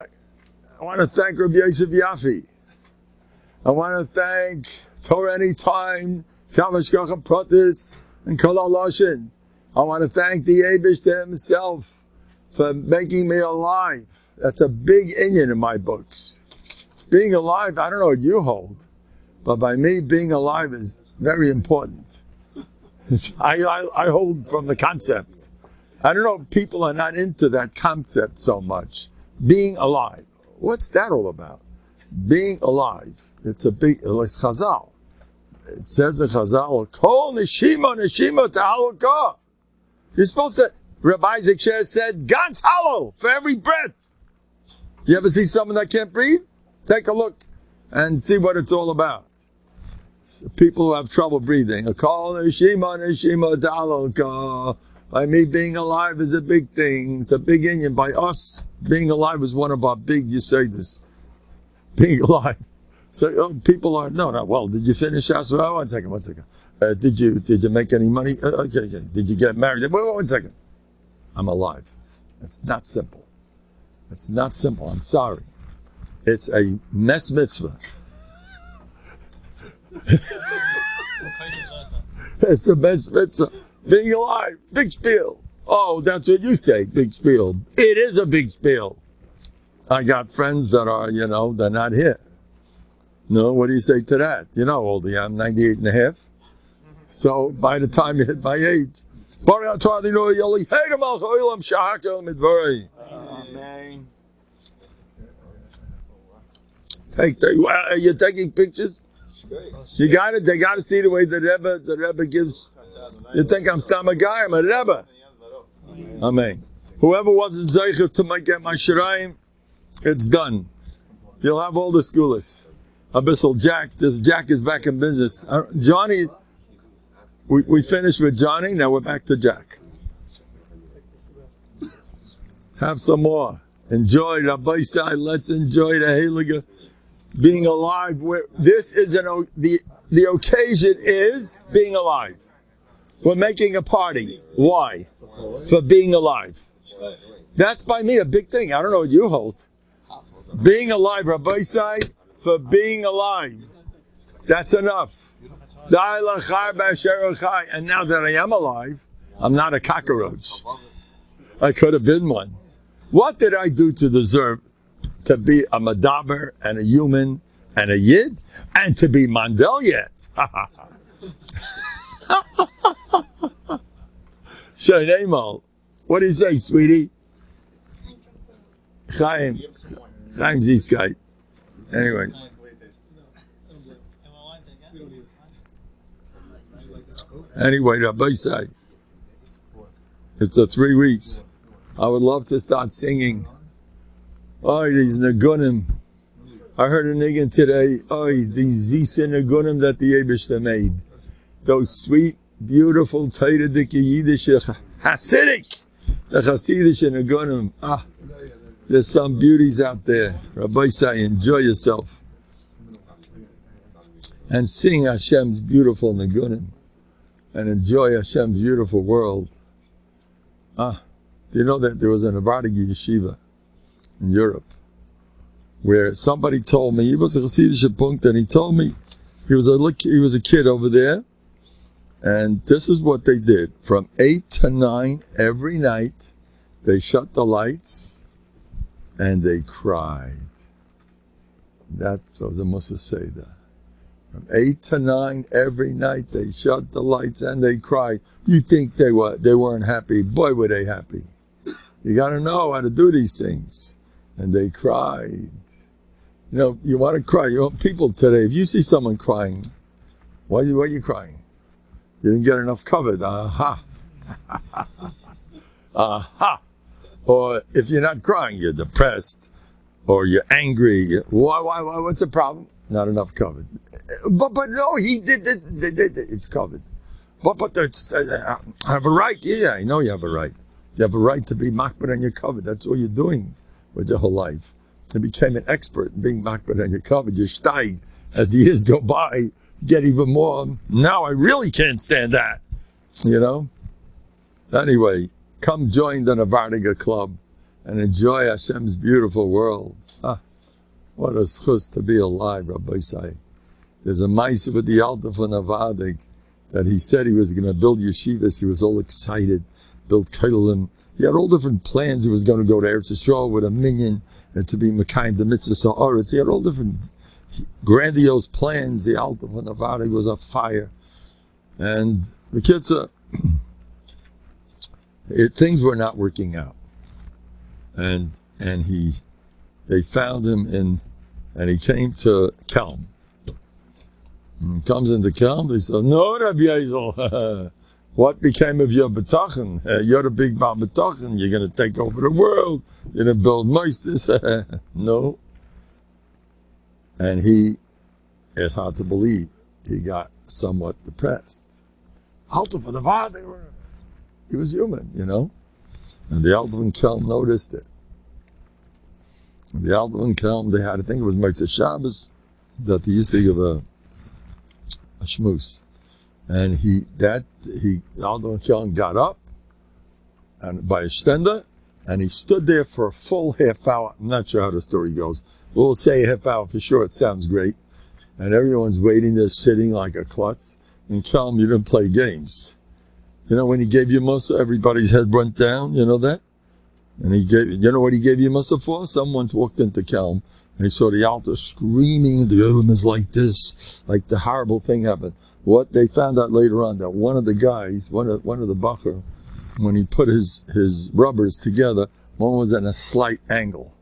I want to thank Rabbi Yosef Yafi. I want to thank Torah Anytime, Kamash Kacham Pratis, and Kol HaLoshen. I want to thank the Eibishter himself for making me alive. That's a big inyan in my books. Being alive, I don't know what you hold, but by me, being alive is very important. I hold from the concept. I don't know, people are not into that concept so much. Being alive. What's that all about? Being alive. It's a big, it's Chazal. It says in Chazal, Kol Neshima Neshima Ta'alukah. You're supposed to, Rabbi Isaac Sher said, God's hollow for every breath. You ever see someone that can't breathe? Take a look and see what it's all about. So people who have trouble breathing. Kol Neshima Neshima Ta'alukah. By me, being alive is a big thing. It's a big inyan. By us, being alive is one of our big this. Being alive. So people are, no, well, did you finish us? Oh, one second. Did you make any money? Okay. Did you get married? Wait, 1 second. I'm alive. It's not simple. It's not simple. I'm sorry. It's a mess mitzvah. It's a mess mitzvah. Being alive, big spiel. Oh, that's what you say, big spiel. It is a big spiel. I got friends that are, they're not here. No, what do you say to that? You know how old I am, 98 and a half. So by the time you hit my age, Amen. Are you taking pictures? You got it. They got to see the way the Rebbe gives. You think I'm a guy? I'm a Rebbe. Amen. Whoever wasn't zeicher to get my shirayim, it's done. You'll have all the schoolers. Abyssal Jack. This Jack is back in business. Johnny, we finished with Johnny. Now we're back to Jack. Have some more. Enjoy Rabbi Sai. Let's enjoy the Heilige. Being alive. This is the occasion is being alive. We're making a party. Why? For being alive. That's by me a big thing. I don't know what you hold. Being alive, Rabbi Sai, for being alive. That's enough. And now that I am alive, I'm not a cockroach. I could have been one. What did I do to deserve to be a Madaber and a human and a Yid and to be Mendel yet? What do you say, sweetie? Chaim Zizkeit. Anyway. Rabbi say, it's 3 weeks. I would love to start singing. Oh, these Nagunim. I heard a niggun today. Oh, these Zisa Nagunim that the Eibishter made. Those sweet, beautiful, Teiradike Yiddish, Hasidic, the Hasidic Nagunim. There's some beauties out there. Rabbi say, enjoy yourself. And sing Hashem's beautiful Nagunim. And enjoy Hashem's beautiful world. Do you know that there was a Nובהרדוק yeshiva in Europe where somebody told me, he was a Hasidic punkt, and he told me he was a kid over there, and this is what they did. From 8 to 9 every night, they shut the lights and they cried. That was a Musa Seder. From 8 to 9 every night, they shut the lights and they cried. You think they weren't happy? Boy, were they happy. You got to know how to do these things. And they cried. You want to cry. People today, if you see someone crying, why are you crying? You didn't get enough covered. Aha. Aha. Or if you're not crying, you're depressed, or you're angry. Why? What's the problem? Not enough covered. But no, he did this. It's covered. But I have a right. Yeah, I know you have a right. You have a right to be makbid on your covered. That's what you're doing with your whole life. You became an expert in being makbid on your covered. You're steig. As the years go by, you get even more. Now I really can't stand that. Anyway, come join the Nובהרדוק Club and enjoy Hashem's beautiful world. Ah, what a schus to be alive, Rabbi Say. There's a ma'aseh with the Alta from Novandik that he said he was going to build yeshivas. He was all excited, build kollel. He had all different plans. He was going to go to Eretz Yisrael with a minyan and to be Mekayim the mitzvah sa'aretz. He had all different grandiose plans. The Alta from Novandik was a fire. And the kids, things were not working out. And they found him and he came to Kelm. And comes into Kelm, they said, no, Rabbi Yezel, what became of your Bטחון? You're the big Baal Bטחון. You're going to take over the world. You're going to build moistness. No. And it's hard to believe, he got somewhat depressed. Alta for the Father. He was human, you know. And the Alta in Kelm noticed it. The Alta in Kelm, they had, I think it was Motzei Shabbos, that they used to give a shmooze. And the Alta in Kelm got up and by a stender, and he stood there for a full half hour. I'm not sure how the story goes. We'll say a half hour for sure. It sounds great. And everyone's waiting there, sitting like a klutz. In Kelm, you didn't play games. You know, when he gave you Musa, everybody's head went down. You know that? And you know what he gave you Musa for? Someone walked into Kelm, and he saw the Alta screaming, the Adam is like this, like the horrible thing happened. What they found out later on, that one of the guys, one of the bacher, when he put his rubbers together, one was at a slight angle.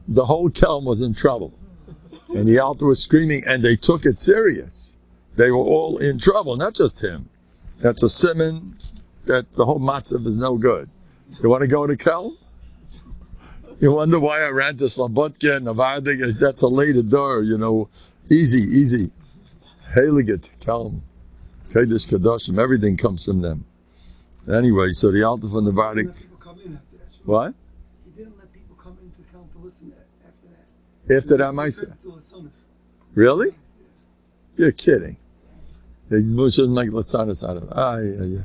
The whole Kelm was in trouble. And the Alta was screaming, and they took it serious. They were all in trouble, not just him. That's a simon that the whole matzav is no good. You want to go to Kelm? You wonder why I ran to Slobodka, Novandik, that's a later door, you know. Easy. Heiligit, Kelm, Kedesh, Kadoshim, everything comes from them. Anyway, so the Alta from Novandik. What? He didn't let people come into Kelm to listen after that. After that, Maisa? Really? You're kidding. You shouldn't make Latzanis out of it. It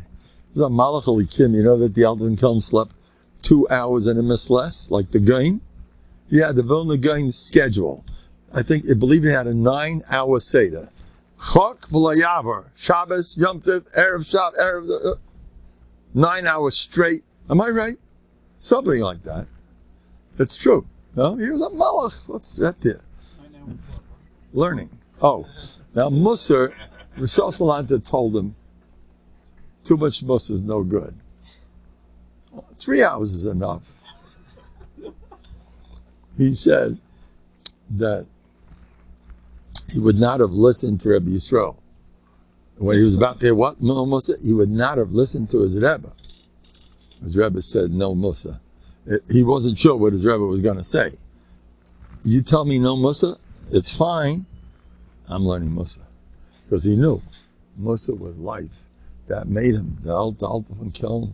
was a Malach Alikim, you know that the Alta in Kelm slept 2 hours and a miss less, like the Gain? Yeah, the Vilna Gain's schedule. I believe he had a 9-hour Seder. Chok v'layavar, Shabbos, Yom Tov, Erev Shabbat, Erev, 9 hours straight. Am I right? Something like that. It's true. No, he was a Malach. What's that there? Learning. Oh, now Musar, Rishon Salanta told him, too much Musar is no good. 3 hours is enough. He said that he would not have listened to Rebbe Yisrael. When he was about there, what? No Musa? He would not have listened to his Rebbe. His Rebbe said, no Musa. He wasn't sure what his Rebbe was going to say. You tell me no Musa? It's fine. I'm learning Musa. Because he knew Musa was life. That made him the Alta from Kelm.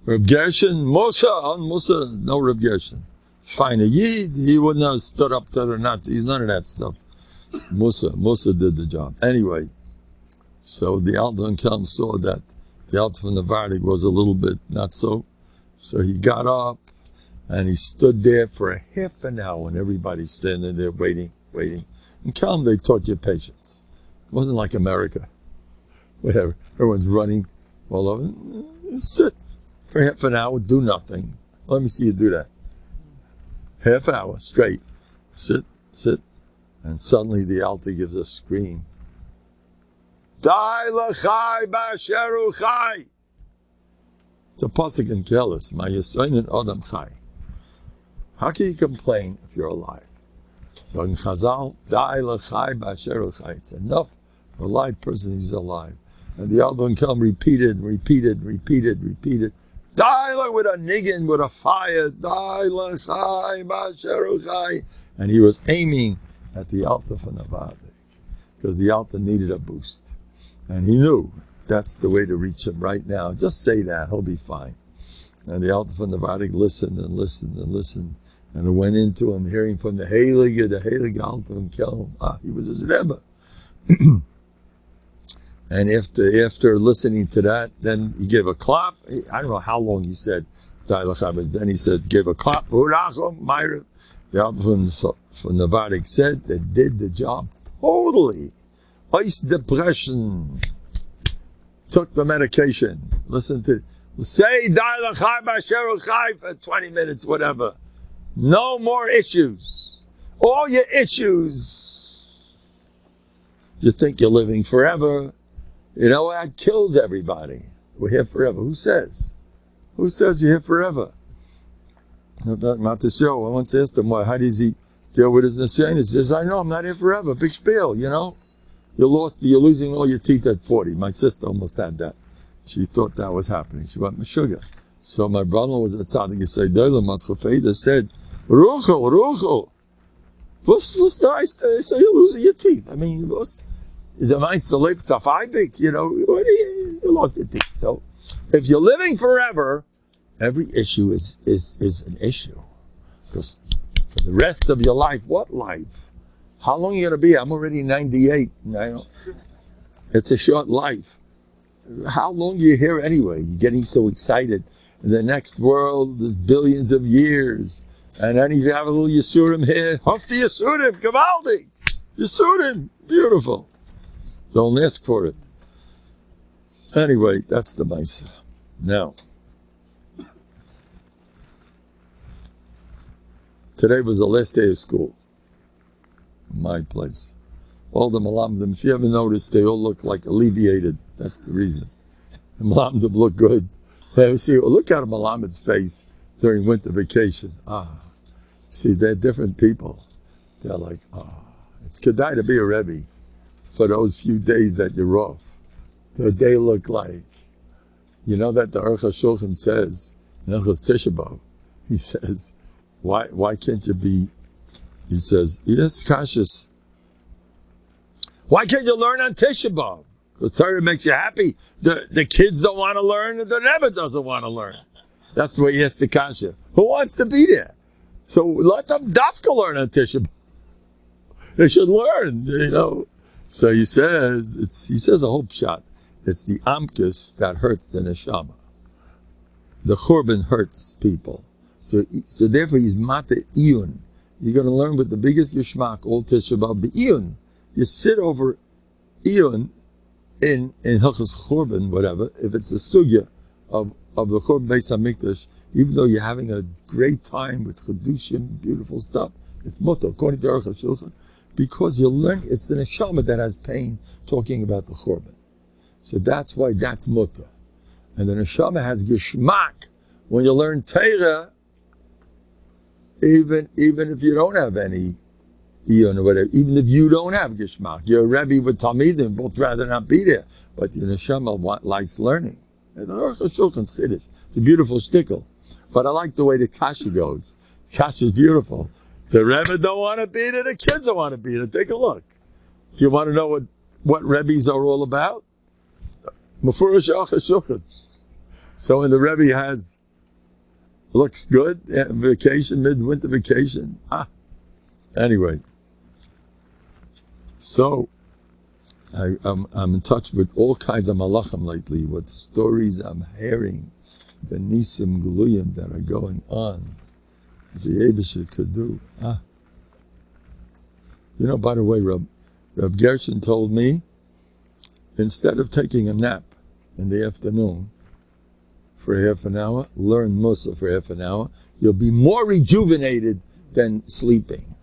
Reb Gershon, Musa, no Reb Gershon. Fine, a Yid, he wouldn't have stood up to the Nazis, none of that stuff. Musa did the job. Anyway, so the Alta in Kelm saw that the Alta from Novandik was a little bit not so. So he got up and he stood there for a half an hour and everybody's standing there waiting. In Kelm, they taught you patience. It wasn't like America. Whatever. Everyone's running all over. Sit for half an hour, do nothing. Let me see you do that. Half hour straight. Sit. And suddenly the Alta gives a scream. Dai l'chai b'asheru chai. It's a pasuk in Kelis. Ma yisrayin adam chai. How can you complain if you're alive? So in Chazal, Dai l'chai b'asheru chai. It's enough for a live person, he's alive. And the Alta in Kelm repeated. Die with a niggin, with a fire. Die l'chai b'asheru chai. And he was aiming at the Alta from Novandik because the Alta needed a boost. And he knew that's the way to reach him right now. Just say that, he'll be fine. And the Alta from Novandik listened. And it went into him, hearing from the Heilige Alta from Kelm. He was his Rebbe. And after listening to that, then he gave a clap. I don't know how long he said. Then he said, gave a clap. The other one from Novanik said they did the job totally. Ice depression. Took the medication. Listen to say for 20 minutes, whatever. No more issues. All your issues. You think you're living forever. You know that kills everybody. We're here forever. Who says? Who says you're here forever? Not to show. I once asked him, how does he deal with his nisyan? He says, I know, I'm not here forever. Big spiel, you know. You're losing all your teeth at 40. My sister almost had that. She thought that was happening. She went sugar. So my brother was at Tzaddik Yisrael, said, Ruchel. What's nice? So you're losing your teeth. I mean, the mind's to live tough, you know, you lost your teeth. So if you're living forever, every issue is an issue. Because for the rest of your life, what life? How long are you going to be? I'm already 98. It's a short life. How long are you here anyway? You're getting so excited. In the next world, there's billions of years. And then you have a little Yisurim here. Hofti Yisurim, Gavaldi. Yisurim, beautiful. Don't ask for it. Anyway, that's the Maisa. Now, today was the last day of school. My place. All the Malamdim, if you ever noticed, they all look like alleviated. That's the reason. The Malamdim look good. Look at a Malamid's face during winter vacation. See, they're different people. They're like, it's kedai to be a Rebbe for those few days that you're off. They look like, you know that the Aruch HaShulchan says, in Hilchos Tisha B'Av, he says, why can't you be, he says, yes, Kashis, why can't you learn on Tisha B'Av? Because Torah makes you happy. The kids don't want to learn, and the Rebbe doesn't want to learn. That's the way he has the Kasha. Who wants to be there? So let them dafka learn on Tisha B'Av. They should learn, you know. So he says a whole pshat. It's the amkus that hurts the neshama. The churban hurts people. So therefore he's mata iyun. You're going to learn with the biggest geschmack, all Tisha B'Av, the iyun. You sit over iyun in Hilchos Churban, whatever, if it's a sugya of the Churban Beis HaMikdash, even though you're having a great time with Chedushim, beautiful stuff, it's mutter, according to Aruch HaShulchan, because you learn, it's the neshama that has pain talking about the Churban. So that's why that's mutter. And the neshama has geschmack when you learn Torah, even if you don't have any or whatever, even if you don't have geschmack, you're a Rebbe with Talmidim, both rather not be there, but your neshama likes learning. And the Aruch HaShulchan's Chiddush. It's a beautiful shtickle. But I like the way the Kasha goes. Kasha's beautiful. The Rebbe don't want to be there, the kids don't want to be there. Take a look. If you want to know what Rebbes are all about, Mefurish Aruch HaShulchan. So when the Rebbe looks good, vacation, midwinter vacation, anyway. So, I'm in touch with all kinds of malachim lately, with stories I'm hearing, the nisim gluyim that are going on. The Yebeshet could do. You know, by the way, Reb Gershon told me, instead of taking a nap in the afternoon for half an hour, learn Musa for half an hour, you'll be more rejuvenated than sleeping.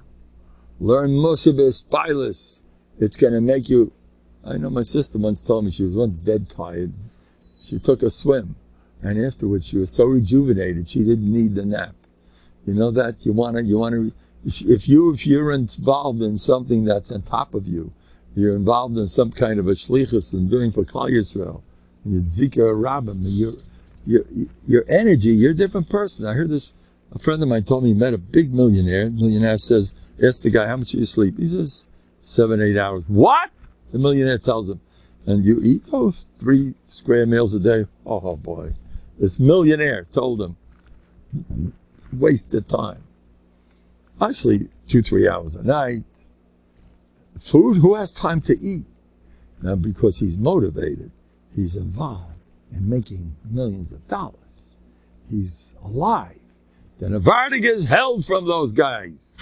Learn Musa b'espilus. It's going to make you, I know my sister once told me she was once dead tired. She took a swim, and afterwards she was so rejuvenated she didn't need the nap. You know that? You want to, if you're involved in something that's on top of you, you're involved in some kind of a shlichus and doing for Klal Yisrael, and you're zikar rabim, your energy, you're a different person. I heard this, a friend of mine told me he met a big millionaire. The millionaire says, ask the guy, how much do you sleep? He says, 7-8 hours. What? The millionaire tells him, and you eat 3 square meals a day? Oh boy. This millionaire told him, wasted time. I sleep 2-3 hours a night. Food, who has time to eat? Now, because he's motivated, he's involved in making millions of dollars. He's alive. The Novhardok is held from those guys.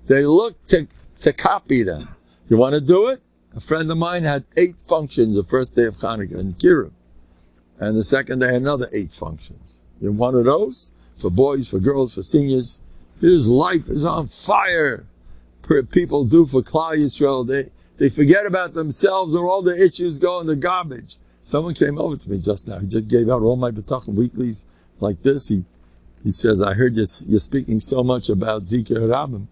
They look to copy them. You want to do it? A friend of mine had 8 functions the first day of Hanukkah in Kiruv. And the second day, another 8 functions. You want one of those? For boys, for girls, for seniors. His life is on fire. People do for Klal Yisrael. They forget about themselves and all the issues go in the garbage. Someone came over to me just now. He just gave out all my Bטחון weeklies like this. He says, I heard you're speaking so much about Zikr Rabim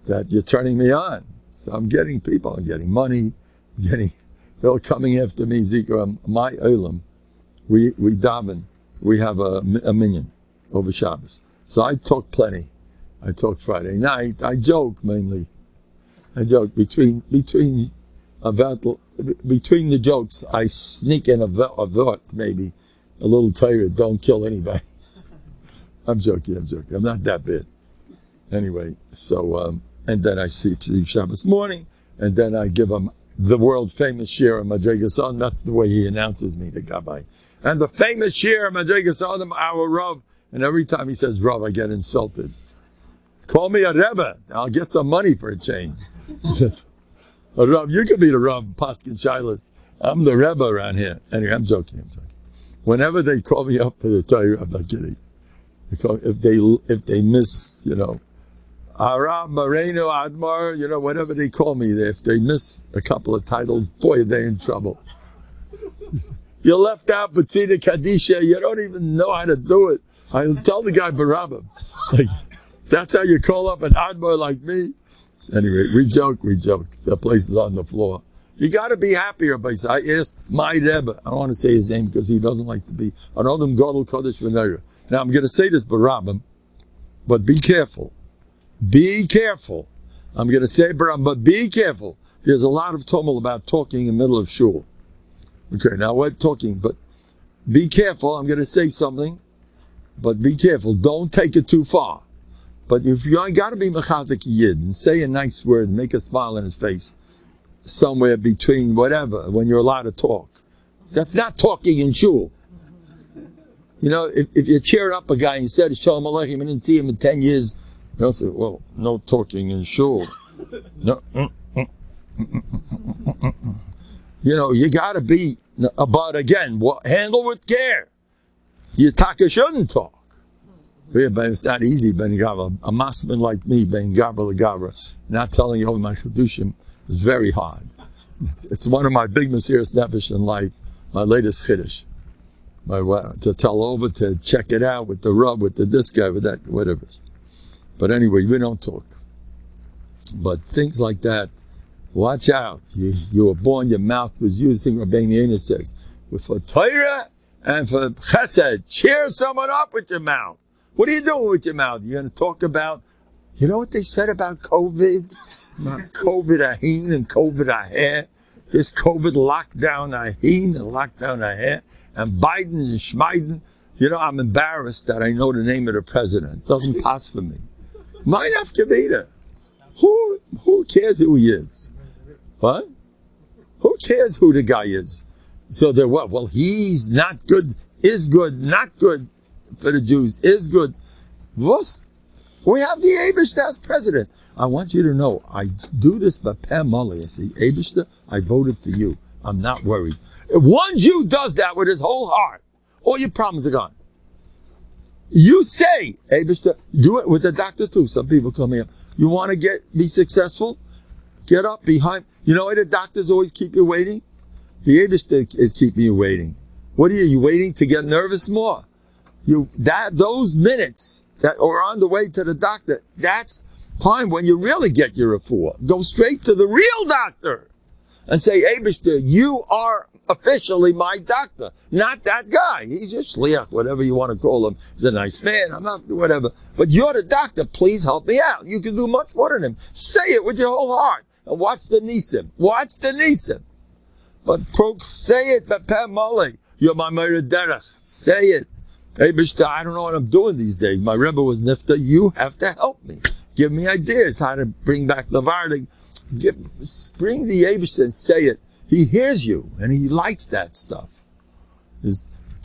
that you're turning me on. So I'm getting people, I'm getting money, they're all coming after me. Zikr, my Olam. We daven. We have a minyan over Shabbos. So I talk plenty. I talk Friday night. I joke mainly. I joke between the jokes. I sneak in a thought, maybe a little tired. Don't kill anybody. I'm joking. I'm not that bad. Anyway, so and then I see Shabbos morning, and then I give him the world famous shiur of Madrigas Adam. That's the way he announces me, the Gabbai. And the famous shiur of Madrigas Adam, our Rav. And every time he says Rav, I get insulted. Call me a Rebbe. I'll get some money for a change. A Rav, you could be the Rav, Paskin Shilas. I'm the Rebbe around here. Anyway, I'm joking. Whenever they call me up for the Torah, I'm not kidding. If they miss, Arab, Moreno, Admar, whatever they call me, if they miss a couple of titles, boy, they're in trouble. You left out Batina Kadisha, you don't even know how to do it. I tell the guy Barabba, that's how you call up an Admar like me? Anyway, we joke. The place is on the floor. You got to be happier, but I asked my Rebbe, I don't want to say his name because he doesn't like to be, I know them Gadol Kodesh V'Neira. Now I'm going to say this Barabim, but be careful. Be careful. I'm going to say Barabim, but be careful. There's a lot of tumult about talking in the middle of shul. Okay, now we're talking, but be careful. I'm going to say something, but be careful. Don't take it too far. But if you got to be mechazik yid and say a nice word, make a smile on his face, somewhere between whatever, when you're allowed to talk. That's not talking in shul. If you cheer up a guy and you said Shalom Aleichem and didn't see him in 10 years, you don't say, well, no talking in shul. No. You got to be, but again, handle with care. You shouldn't talk. Yeah, but it's not easy, Ben Gabra. A masman like me, Ben Gabra Gabra, not telling you over my Chedushim is very hard. It's one of my big Mesiras Nefesh in life, my latest Chiddush. To tell over, to check it out with the rub, with this guy, with that, whatever. But anyway, we don't talk. But things like that, watch out. You were born, your mouth was used. I think Rabbeinu Yonah says, for Torah and for Chesed, cheer someone up with your mouth. What are you doing with your mouth? You're going to talk about, you know what they said about COVID? About COVID ahin and COVID aher. This COVID lockdown ahin and lockdown aher. And Biden and Schmeiden. I'm embarrassed that I know the name of the president. It doesn't pass for me. Mine afkavita. Who cares who he is? What? Who cares who the guy is? So they're what? Well, he's not good, is good, not good. For the Jews is good. We have the Eibishter as president. I want you to know, I do this by Pam Mully. I say, Eibishter, I voted for you. I'm not worried. If one Jew does that with his whole heart, all your problems are gone. You say, Eibishter, do it with the doctor too. Some people come here. You want to be successful? Get up behind. You know why the doctors always keep you waiting? The Eibishter is keeping you waiting. What are you waiting to get nervous more? Those minutes that are on the way to the doctor, that's time when you really get your refuah. Go straight to the real doctor and say, Eibishter, you are officially my doctor, not that guy. He's your shliach, whatever you want to call him. He's a nice man, I'm not, whatever. But you're the doctor, please help me out. You can do much more than him. Say it with your whole heart and watch the nisim. Watch the nisim. But say it, Bepeh Mully. You're my Meir Derech. Say it. Eibishter, I don't know what I'm doing these days. My Rebbe was nifta. You have to help me. Give me ideas how to bring back Novhardok. Bring the Eibishter and say it. He hears you, and he likes that stuff.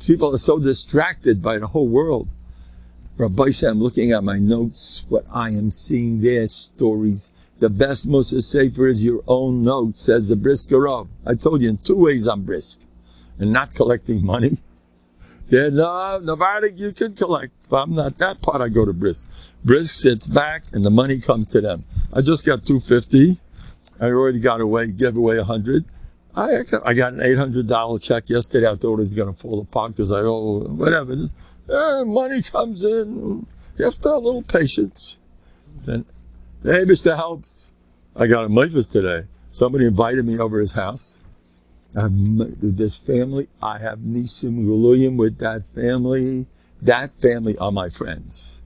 People are so distracted by the whole world. Rabbi said, I'm looking at my notes, what I am seeing there, stories. The best Musa Sefer is your own notes, says the Brisker Rav. I told you in 2 ways I'm brisk. And not collecting money. Yeah, no, Novandik you can collect, but I'm not that part. I go to Brisk. Brisk sits back and the money comes to them. I just got $250. I already gave away $100. I got an $800 check yesterday. I thought it was going to fall apart because I owe whatever. Money comes in. You have to have a little patience. Then the Eibishter helps. I got a Meifus today. Somebody invited me over his house. This family, I have Nisim Guluyim with that family. That family are my friends.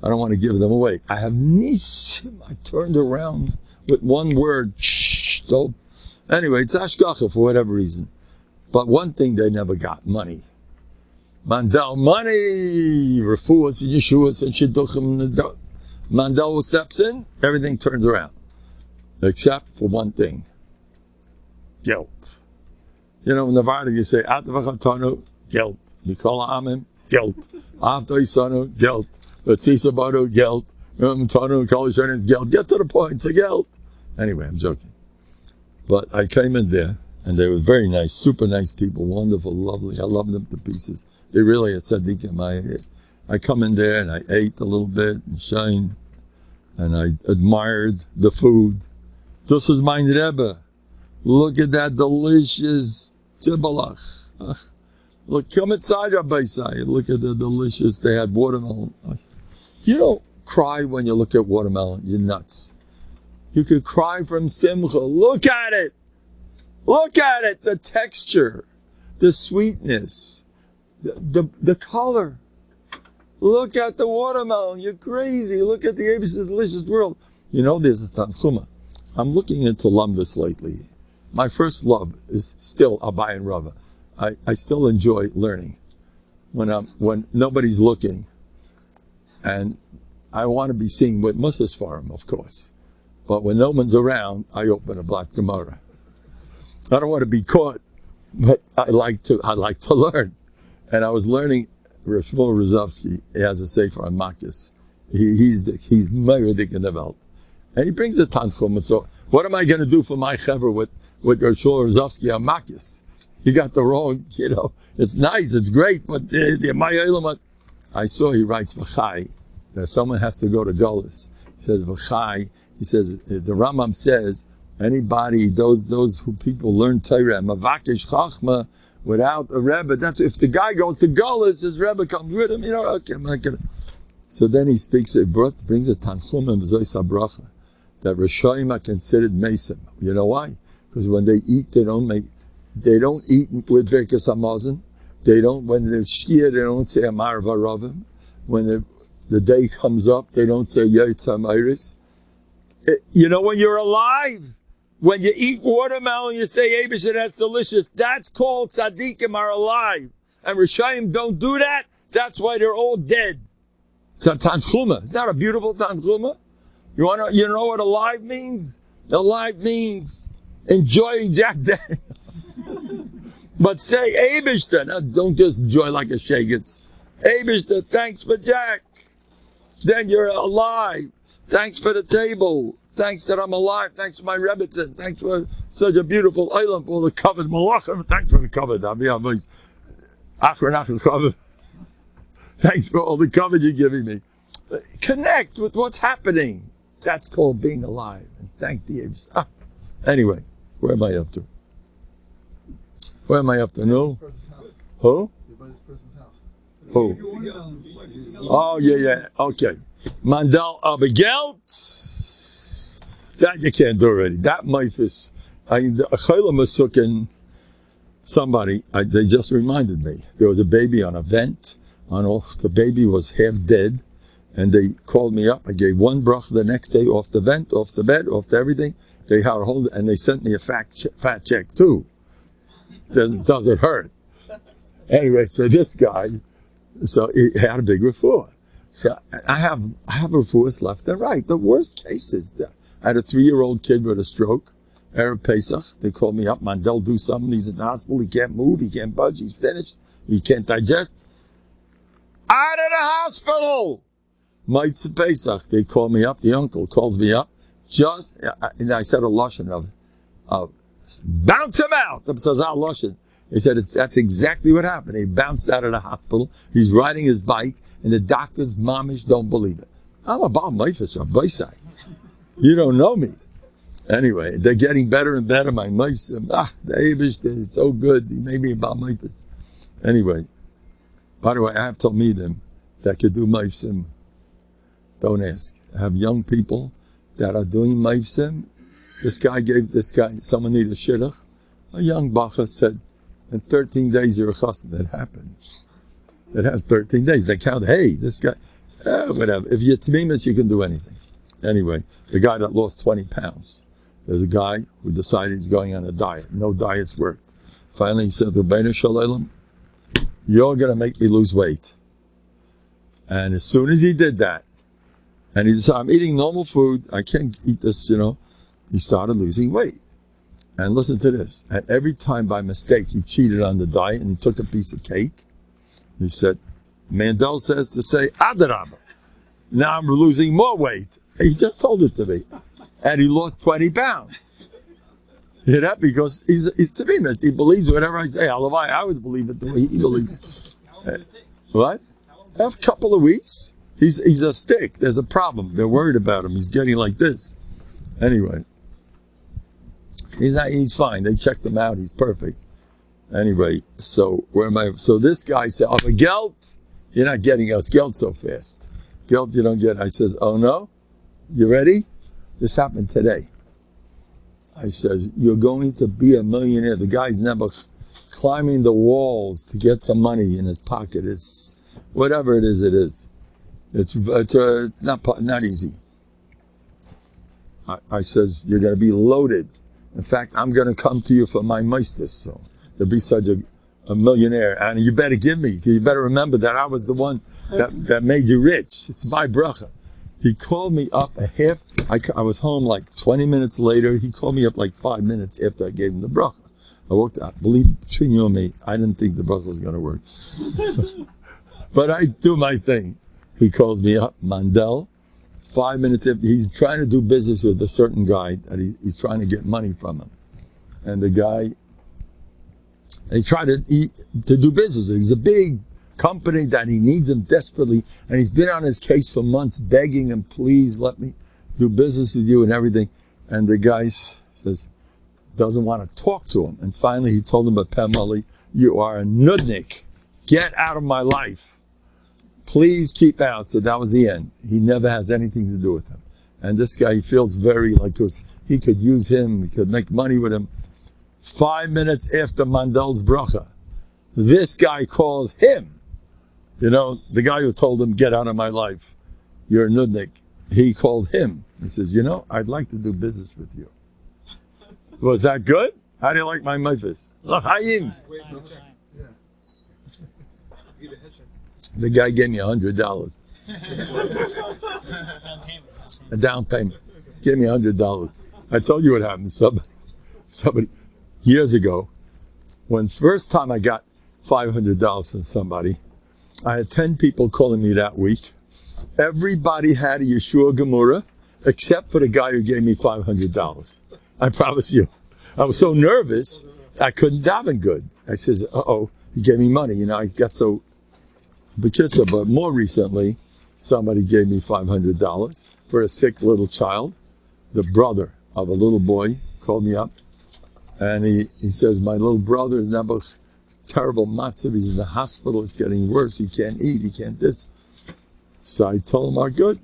I don't want to give them away. I have Nisim. I turned around with one word. So, anyway, it's Ashgacha for whatever reason. But one thing they never got, money. Mendel, money! Refuahs and Yeshuas and Shidduchim. Mendel steps in, everything turns around. Except for one thing. Guilt. You know, in Novandik you say, Atavachatanu, guilt. Mikol Amim, guilt. Avtoisanu, guilt. Vatsisabadu, guilt. Tanu, Kalishan is guilt. Get to the point, it's a guilt. Anyway, I'm joking. But I came in there, and they were very nice, super nice people, wonderful, lovely. I love them to pieces. They really are tzaddikim. I come in there, and I ate a little bit, and shined, and I admired the food. This is my Rebbe. Look at that delicious tibalach. Look, come inside Rabbi Say. Look at the delicious, they had watermelon. You don't cry when you look at watermelon. You're nuts. You could cry from simcha. Look at it. Look at it. The texture, the sweetness, the color. Look at the watermelon. You're crazy. Look at the Eibishter's delicious world. You know, there's a Tanchuma. I'm looking into Lumbus lately. My first love is still Abai and Rava. I still enjoy learning when nobody's looking, and I want to be seen with Musas Forum, of course. But when no one's around, I open a black Gemara. I don't want to be caught, but I like to learn. And I was learning. Rav Shmuel Rozovsky, he has a sefer on Makis. He's Meirdik in the Welt, and he brings a Tanchum. And so, what am I going to do for my chaver with Rav Shmuel Rozovsky on Makis? You got the wrong, it's nice, it's great, but I saw he writes V'chai, that someone has to go to Golis. He says V'chai, he says, the Rambam says, anybody, those who people learn Torah, Mavakesh Chachma, without a Rebbe, that's if the guy goes to Golis, his Rebbe comes with him, okay, I'm not gonna. So then he speaks, it brings a Tanchum and V'zois HaBracha, that Rishoyim are considered Mesim. You know why? Because when they eat, they don't eat with Birkas Hamazon. When they're Shkia, they don't say Amar Varavim. When the day comes up, they don't say Yetz HaMeiris. You know, when you're alive, when you eat watermelon, you say, Eibishter, that's delicious. That's called tzaddikim are alive. And Rishayim don't do that. That's why they're all dead. It's a Tanchuma. It's not a beautiful Tanchuma. You know what alive means? Alive means enjoying Jack Daniel. But say Eibishter. Now, don't just enjoy like a shagets. Eibishter, thanks for Jack. Then you're alive. Thanks for the table. Thanks that I'm alive. Thanks for my Rebbitzin. Thanks for such a beautiful island for the covered malachim. Thanks for the covered. Thanks for all the cover you're giving me. Connect with what's happening. That's called being alive. And thank the Eibishter. Anyway, where am I up to? Where am I up to? No? Who? Who? Oh, yeah. Okay. Mandal Abigelt. That you can't do already. That Meifis. The Achayla Masukin, somebody, they just reminded me. There was a baby on a vent. The baby was half dead. And they called me up. I gave one brach the next day off the vent, off the bed, off the everything. They had a hold, and they sent me a fat check too. Doesn't hurt. Anyway, so this guy, so he had a big refuah. So I have refuahs left and right. The worst cases, I had a 3-year-old kid with a stroke. Erev Pesach, they called me up. Mendel, do something. He's in the hospital. He can't move. He can't budge. He's finished. He can't digest. out of the hospital. Mitzvah Pesach, they call me up, the uncle calls me up, and I said a lashon of bounce him out. He said, that's exactly what happened. He bounced out of the hospital. He's riding his bike, and the doctors, mamish, don't believe it. I'm a Baal Meifus, Rabbi Say. You don't know me. Anyway, they're getting better and better. My Meifus, the Abish, they're so good. He made me a Baal Meifus. Anyway, by the way, I have Talmidim that could do Meifsim. Don't ask. I have young people that are doing Meifsim. Someone needed a shidduch. A young bacha said, in 13 days you're a chassid. That happened. It had 13 days. They count, hey, this guy, whatever. If you're tamimus, you can do anything. Anyway, the guy that lost 20 pounds. There's a guy who decided he's going on a diet. No diets worked. Finally, he said to Rabbeinu Shalom, you're going to make me lose weight. And as soon as he did that, and he decided, I'm eating normal food, I can't eat this, he started losing weight. And listen to this. And every time by mistake he cheated on the diet and he took a piece of cake, he said, Mendel says to say, Adam, now I'm losing more weight. He just told it to me. And he lost 20 pounds. You hear that? Because he's Tavimus. He believes whatever I say. I would believe it the way he believes. What? A couple of weeks. He's a stick. There's a problem. They're worried about him. He's getting like this. Anyway. He's fine. They checked him out. He's perfect. Anyway, so where am I? So this guy said, oh, but Geld, you're not getting us Geld so fast. Geld, you don't get it. I says, oh no? You ready? This happened today. I says, you're going to be a millionaire. The guy's never climbing the walls to get some money in his pocket. It's whatever it is, it is. It's not easy. I says, you're going to be loaded. In fact, I'm going to come to you for my meisters. So to be such a millionaire. And you better give me. You better remember that I was the one that made you rich. It's my bracha. He called me up I was home like 20 minutes later. He called me up like 5 minutes after I gave him the bracha. I walked out. Believe between you and me, I didn't think the bracha was going to work. But I do my thing. He calls me up, Mandel. 5 minutes after, he's trying to do business with a certain guy that he's trying to get money from him. And the guy, they try to do business with. He's a big company that he needs him desperately, and he's been on his case for months, begging him, please let me do business with you and everything. And the guy says, doesn't want to talk to him. And finally he told him, but Pamali, you are a nudnik. Get out of my life. Please keep out. So that was the end. He never has anything to do with him. And this guy, he feels very like he could use him, he could make money with him. 5 minutes after Mandel's bracha, this guy calls him. The guy who told him, get out of my life. You're a nudnik. He called him. He says, I'd like to do business with you. Was that good? How do you like my Memphis? L'chaim. The guy gave me $100. A down payment. Gave me $100. I told you what happened to somebody years ago. When first time I got $500 from somebody, I had 10 people calling me that week. Everybody had a Yeshua Gemura, except for the guy who gave me $500. I promise you. I was so nervous, I couldn't daven good. I says, he gave me money. I got so bekitza. But more recently, somebody gave me $500 for a sick little child. The brother of a little boy called me up, and he says, my little brother is now terrible matzav. He's in the hospital. It's getting worse. He can't eat. He can't this. So I told him, good.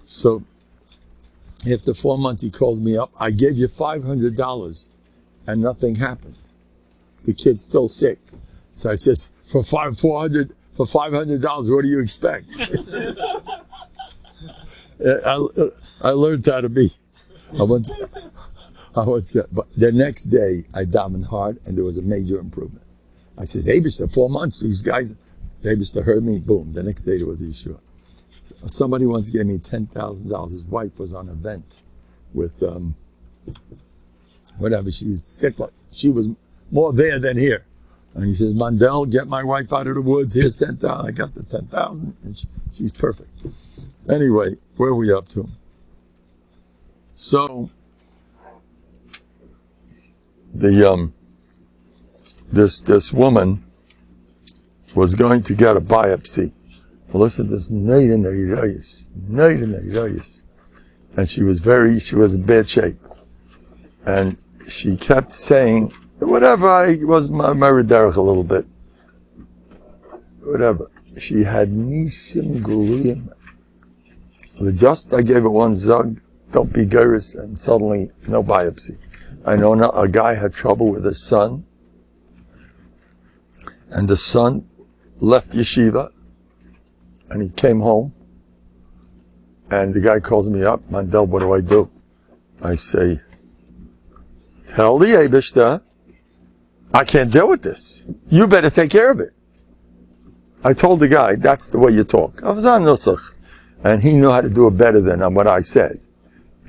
So after 4 months, he calls me up. I gave you $500 and nothing happened. The kid's still sick. So I says, for $500, what do you expect? I learned how to be. But the next day, I davened hard, and there was a major improvement. I says, Abishter, 4 months, these guys, Abishter heard me, boom. The next day, there was Yeshua. Somebody once gave me $10,000. His wife was on a vent with, whatever, she was sick. She was more there than here. And he says, Mundell, get my wife out of the woods. Here's 10,000. I got the 10,000. And she's perfect. Anyway, where are we up to? So, this woman was going to get a biopsy. Listen to this, and she was in bad shape. And she kept saying, whatever, I was married derech a little bit. Whatever. She had nisim guluyim. Just I gave her one zug, don't be gyrus, and suddenly no biopsy. I know a guy had trouble with his son, and the son left yeshiva, and he came home, and the guy calls me up, Mundell, what do? I say, tell the Eibishter, I can't deal with this. You better take care of it. I told the guy, that's the way you talk. I was on Nusach, and he knew how to do it better than what I said.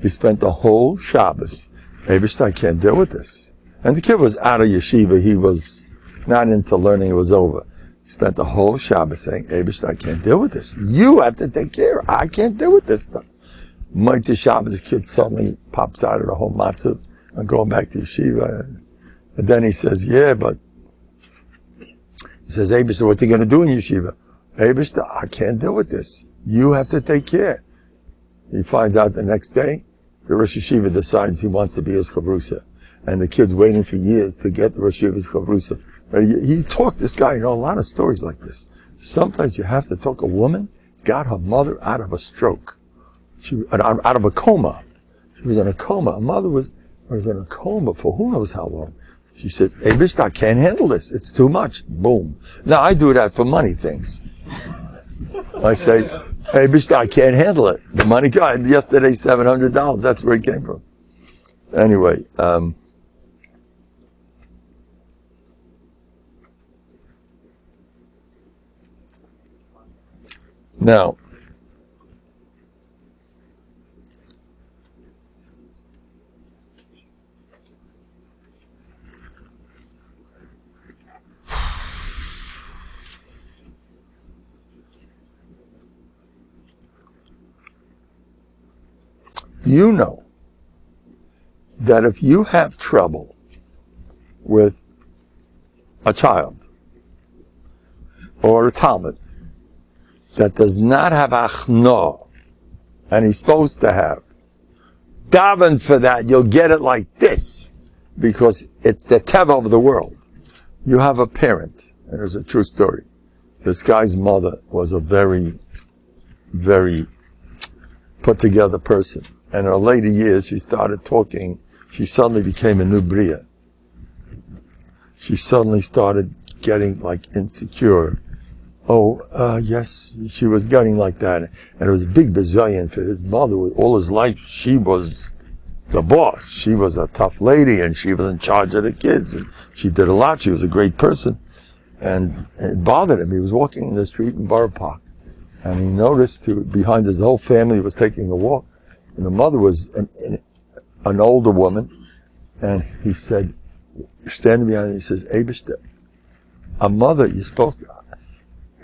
He spent the whole Shabbos, Eibishter, I can't deal with this. And the kid was out of yeshiva, he was not into learning, it was over. He spent the whole Shabbos saying, Eibishter, I can't deal with this. You have to take care. I can't deal with this stuff. Mighty Shabbos, the kid suddenly pops out of the whole matzah. I'm going back to yeshiva. And then he says, yeah, but he says, Eibishter, what are you going to do in yeshiva? Eibishter, I can't deal with this. You have to take care. He finds out the next day, the Rosh Yeshiva decides he wants to be his chavrusa. And the kid's waiting for years to get the Rosh Yeshiva's chavrusa. He talked, this guy, a lot of stories like this. Sometimes you have to talk. A woman got her mother out of a stroke. Out of a coma. She was in a coma. Her mother was in a coma for who knows how long. She says, Eibishter, I can't handle this. It's too much. Boom. Now, I do that for money things. I say, Eibishter, I can't handle it. The money got yesterday, $700. That's where it came from. Anyway, now, you know that if you have trouble with a child or a talmud that does not have achno, and he's supposed to have, daven for that, you'll get it like this, because it's the teva of the world. You have a parent, and there's a true story. This guy's mother was a very, very put together person. And in her later years, she started talking, she suddenly became a new bria. She suddenly started getting insecure. Yes, she was getting like that. And it was a big bazillion for his mother. All his life, she was the boss. She was a tough lady, and she was in charge of the kids. And she did a lot. She was a great person. And it bothered him. He was walking in the street in Borough Park, and he noticed behind his whole family was taking a walk. And the mother was an older woman, and he said, standing behind her, he says, Eibishter, a mother, you're supposed to,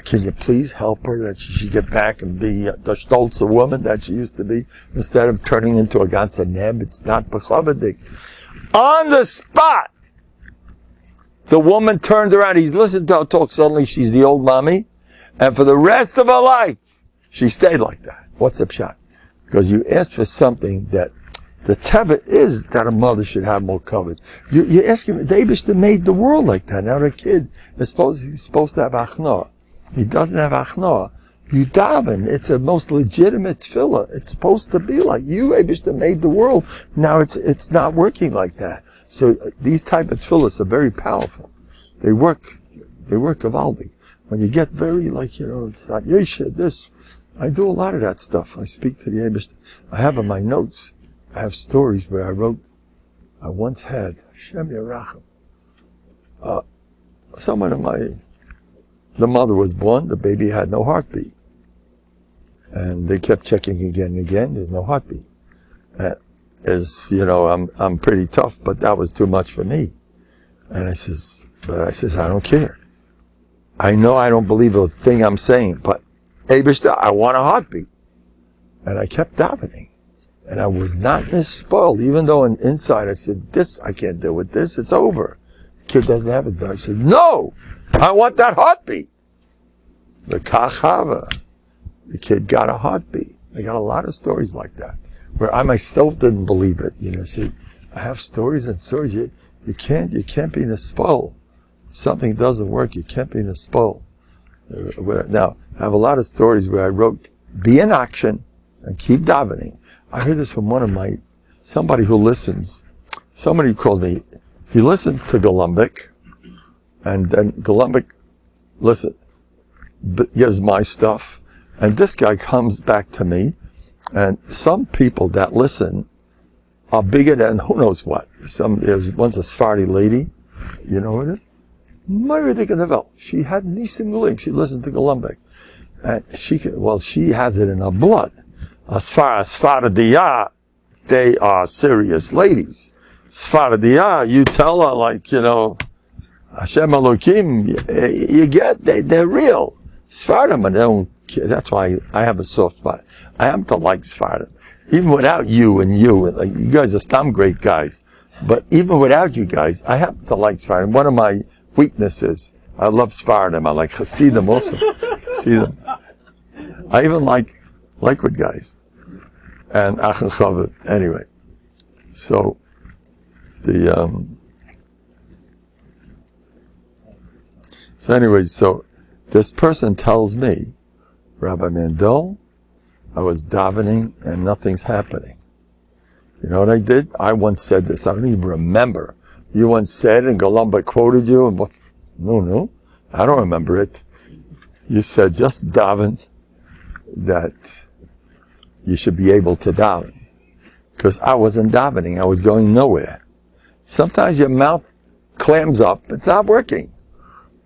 can you please help her that she should get back and be the stolze woman that she used to be, instead of turning into a ganze neb? It's not bechovadik. On the spot, the woman turned around. He's listened to her talk. Suddenly, she's the old mommy, and for the rest of her life, she stayed like that. What's the pshat? Because you asked for something that the teva is that a mother should have more covered. You ask him, the Eibishter made the world like that. Now the kid is supposed to have achnoah. He doesn't have achnoah. You daven. It's a most legitimate tefillah. It's supposed to be like you, Eibishter, made the world. Now it's not working like that. So these type of tefillahs are very powerful. They work gewaldig. When you get very it's not yeshed, this. I do a lot of that stuff. I speak to the Eibishter. I have in my notes, I have stories where I once had, Hashem Yerachem, the mother was born, the baby had no heartbeat. And they kept checking again and again, there's no heartbeat. I'm pretty tough, but that was too much for me. And I says, I don't care. I know I don't believe a thing I'm saying, but Eibishter, I want a heartbeat. And I kept davening. And I was not spoiled, even though inside I said, this, I can't deal with this, it's over. The kid doesn't have it, but I said, no, I want that heartbeat. The kachava, the kid got a heartbeat. I got a lot of stories like that, where I myself didn't believe it. See, I have stories and stories. You can't be in a spoil. Something doesn't work, you can't be in a spoil. Now, I have a lot of stories where I wrote, be in action and keep davening. I heard this from somebody who listens. Somebody called me, he listens to Golumbic, and then Golumbic, gives my stuff, and this guy comes back to me, and some people that listen are bigger than who knows what. There's once a Sephardi lady, you know who it is? She had Nisim Gulim, she listened to Golumbic. And she has it in her blood. As far as Sfaradiyah, they are serious ladies. Sfaradiyah, you tell her Hashem Elokim, you get, they're real. Sfaradim, they don't care. That's why I have a soft spot. I happen to like Sfaradim. Even without you, you guys are some great guys. But even without you guys, I happen to like Sfaradim. One of my weaknesses, I love Sfaradim. I like Hasidim also. See them. I even like Liquid guys. And Achel Chavit. Anyway. So, so this person tells me, Rabbi Mendel, I was davening and nothing's happening. You know what I did? I once said this. I don't even remember. You once said, and Golumba quoted you, and no, I don't remember it. You said, just daven that you should be able to daven. Because I wasn't davening. I was going nowhere. Sometimes your mouth clams up. It's not working.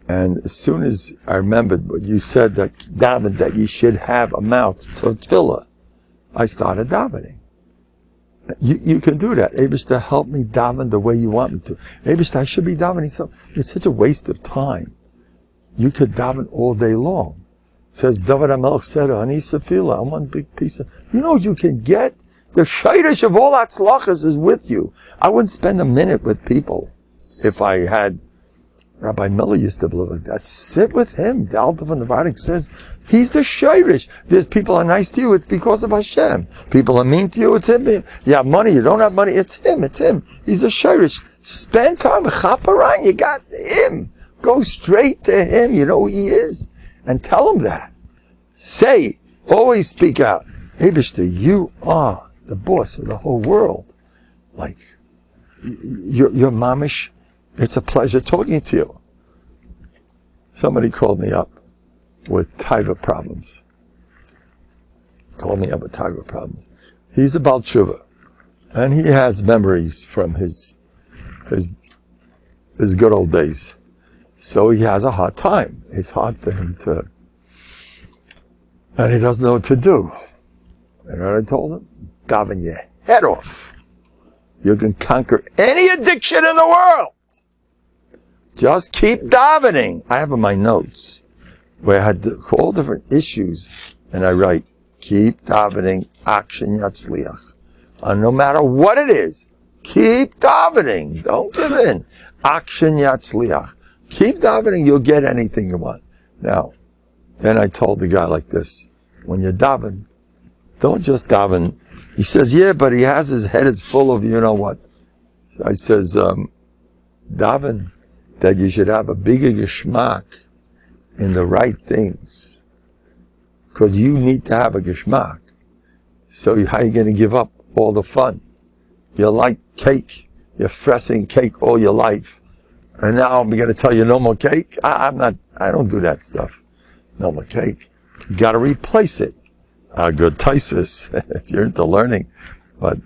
And as soon as I remembered what you said, that daven, that you should have a mouth to tefillah, I started davening. You can do that. Eibishter, help me daven the way you want me to. Eibishter, I should be davening so. It's such a waste of time. You could daven all day long. It says, David HaMelech said, Ani Sefila, I'm one big piece of, you can get, the shayrish of all atzlachas is with you. I wouldn't spend a minute with people if I had, Rabbi Miller used to believe like that. Sit with him. The Alter von Novanik says, he's the shayrish. There's people are nice to you, it's because of Hashem. People are mean to you, it's him. You have money, you don't have money, it's him. He's the shayrish. Spend time with Chaparang, you got him. Go straight to him, you know who he is. And tell him that. Say, always speak out. Eibishter, you are the boss of the whole world. Like, you're mamish. It's a pleasure talking to you. Somebody called me up with taiva problems. He's a Baal Tshuva. And he has memories from his good old days. So he has a hard time. It's hard for him to, and he doesn't know what to do. You know what I told him? Daven your head off. You can conquer any addiction in the world. Just keep davening. I have in my notes where I had all different issues, and I write, keep davening, action yatzliach. And no matter what it is, keep davening. Don't give in. Action yatzliach. Keep davening, you'll get anything you want. Now, then I told the guy like this, when you daven, don't just daven. He says, yeah, but he has his head is full of you know what. So I says, daven, that you should have a bigger geschmack in the right things. Because you need to have a geschmack. So how are you going to give up all the fun? You like cake. You're fressing cake all your life. And now I'm going to tell you no more cake? I don't do that stuff. No more cake. You got to replace it. Good taisvis, if you're into learning. But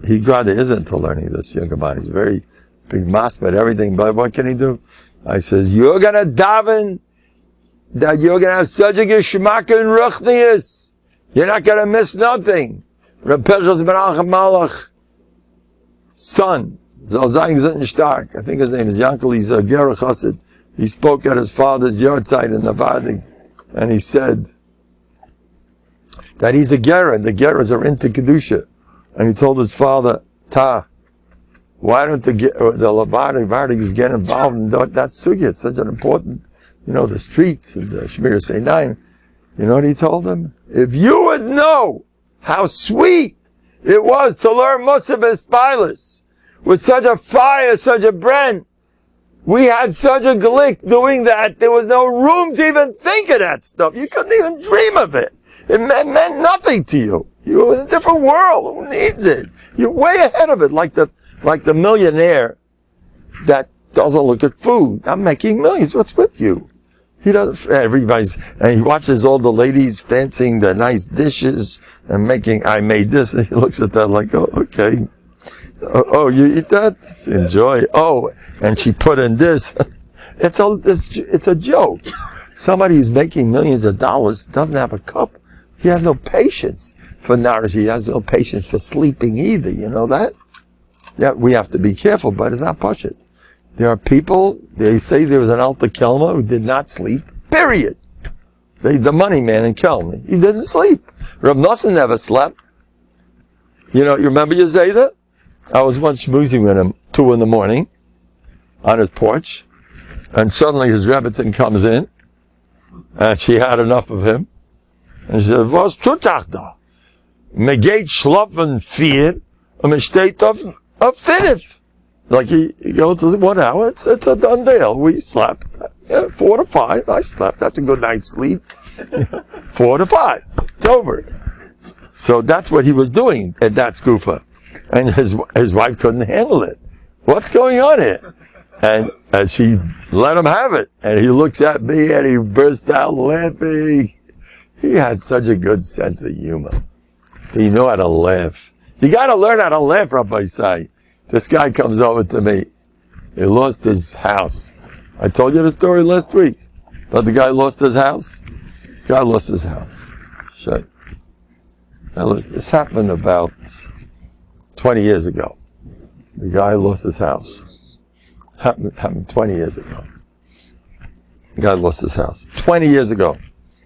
he rather isn't into learning, this younger man. He's very big masbet, everything. But what can he do? I says, you're going to daven that you're going to have such a geschmack in ruchnius. You're not going to miss nothing. Reb Pinchas ben Malach, son, soll sein gesund stark. I think his name is Yankel, he's a Ger Chassid. He spoke at his father's yahrzeit in Novandig, and he said that he's a Ger, and the Geras are into Kedusha. And he told his father, why don't the Levardis get involved in that sugya? It's such an important, the streets and the Shmir Seinaim. You know what he told him? If you would know how sweet it was to learn Musaf Espilis with such a fire, such a brand, we had such a glick doing that, there was no room to even think of that stuff. You couldn't even dream of it. It meant nothing to you. You were in a different world. Who needs it? You're way ahead of it, like the millionaire that doesn't look at food. I'm making millions. What's with you? He doesn't, and he watches all the ladies fancying the nice dishes and I made this, and he looks at that like, oh, okay. Oh, you eat that? Enjoy. Oh, and she put in this. It's a joke. Somebody who's making millions of dollars doesn't have a cup. He has no patience for nourishing. He has no patience for sleeping either. You know that? Yeah, we have to be careful, but it's not push it. There are people, they say there was an Alta Kelma who did not sleep, period. The money man in Kelm, he didn't sleep. Reb Nosson never slept. You remember Yezeda? I was once schmoozing with him 2 a.m. on his porch, and suddenly his Rebbitzin comes in, and she had enough of him, and she said, "Was tut da? Me geht schlafen 4, und me steht auf 5." Like he goes, 1 hour, it's a done deal. We slept. 4 to 5, I slept. That's a good night's sleep. 4 to 5. It's over. So that's what he was doing at that skufa. And his wife couldn't handle it. What's going on here? And she let him have it. And he looks at me and he bursts out laughing. He had such a good sense of humor. He knew how to laugh. You gotta learn how to laugh, Rabbi Say. This guy comes over to me. He lost his house. I told you the story last week. But the guy lost his house. The guy lost his house. Sure. Now this happened about 20 years ago. The guy lost his house. Happened 20 years ago. The guy lost his house. 20 years ago,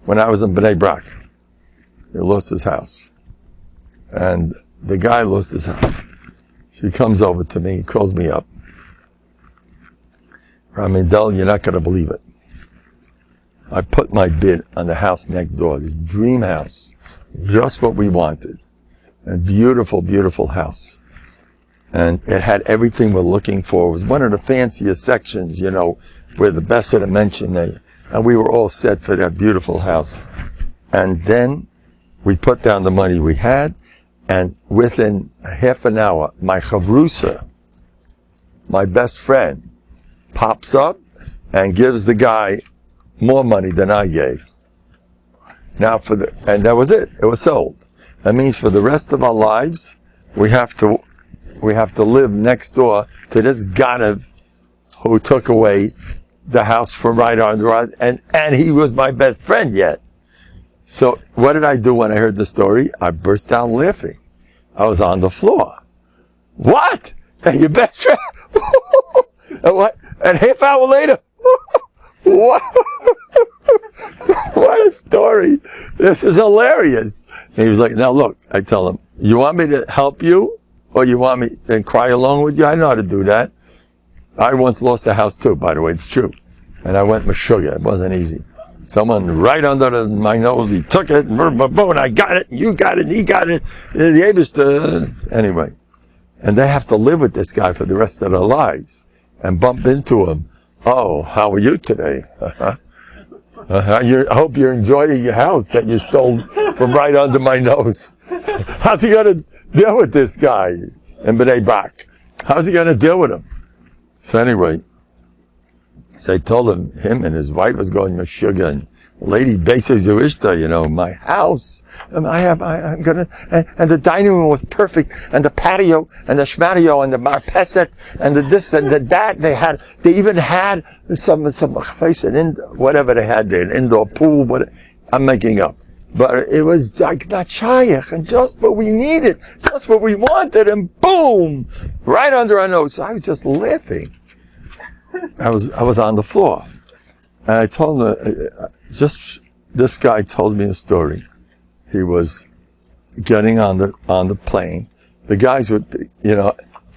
when I was in Bnei Brak. He lost his house. And the guy lost his house. He comes over to me, calls me up. Mendel, you're not going to believe it. I put my bid on the house next door, this dream house, just what we wanted. A beautiful, beautiful house. And it had everything we're looking for. It was one of the fanciest sections, where the best of the mention. And we were all set for that beautiful house. And then we put down the money we had, and within a half an hour, my chavrusa, my best friend, pops up and gives the guy more money than I gave. Now and that was it. It was sold. That means for the rest of our lives, we have to live next door to this Ganav who took away the house from right under us, and he was my best friend yet. So what did I do when I heard the story? I burst out laughing. I was on the floor. What? And your best friend? And what? And half hour later? What? What a story. This is hilarious. And he was like, now look, I tell him, you want me to help you? Or you want me to cry along with you? I know how to do that. I once lost a house too, by the way, it's true. And I went Meshuggah. It wasn't easy. Someone right under my nose, he took it, and I got it, and you got it, and he got it. Anyway. And they have to live with this guy for the rest of their lives. And bump into him. Oh, how are you today? I hope you're enjoying your house that you stole from right under my nose. How's he going to deal with this guy in Bnei Brak? How's he going to deal with him? So anyway, so I told him and his wife was going to Meshuggah, and lady bases Ishta, my house. And I'm gonna, and the dining room was perfect, and the patio, and the shmatio, and the marpeset, and the this, and the that. They even had some place, whatever they had there, an indoor pool, I'm making up. But it was like not shaykh, and just what we needed, just what we wanted, and boom, right under our nose. So I was just laughing. I was on the floor, and I told him, this guy told me a story. He was getting on the plane. The guys would,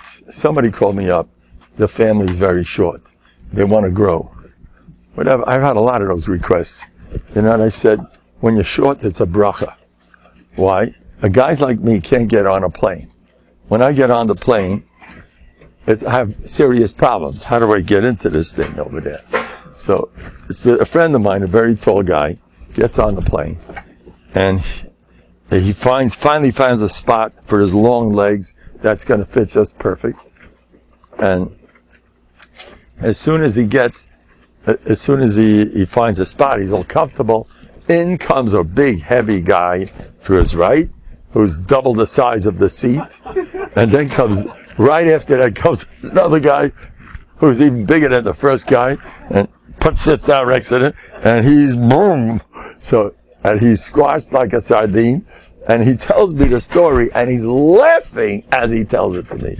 somebody called me up. The family's very short. They want to grow. Whatever. I've had a lot of those requests. And I said, when you're short, it's a bracha. Why? Guys like me can't get on a plane. When I get on the plane, I have serious problems. How do I get into this thing over there? So, a friend of mine, a very tall guy, gets on the plane, and he finally finds a spot for his long legs that's going to fit just perfect. And as soon as he finds a spot, he's all comfortable. In comes a big, heavy guy to his right, who's double the size of the seat. And then right after that comes another guy who's even bigger than the first guy, and sits down next to him, and he's boom. And he's squashed like a sardine. And he tells me the story, and he's laughing as he tells it to me.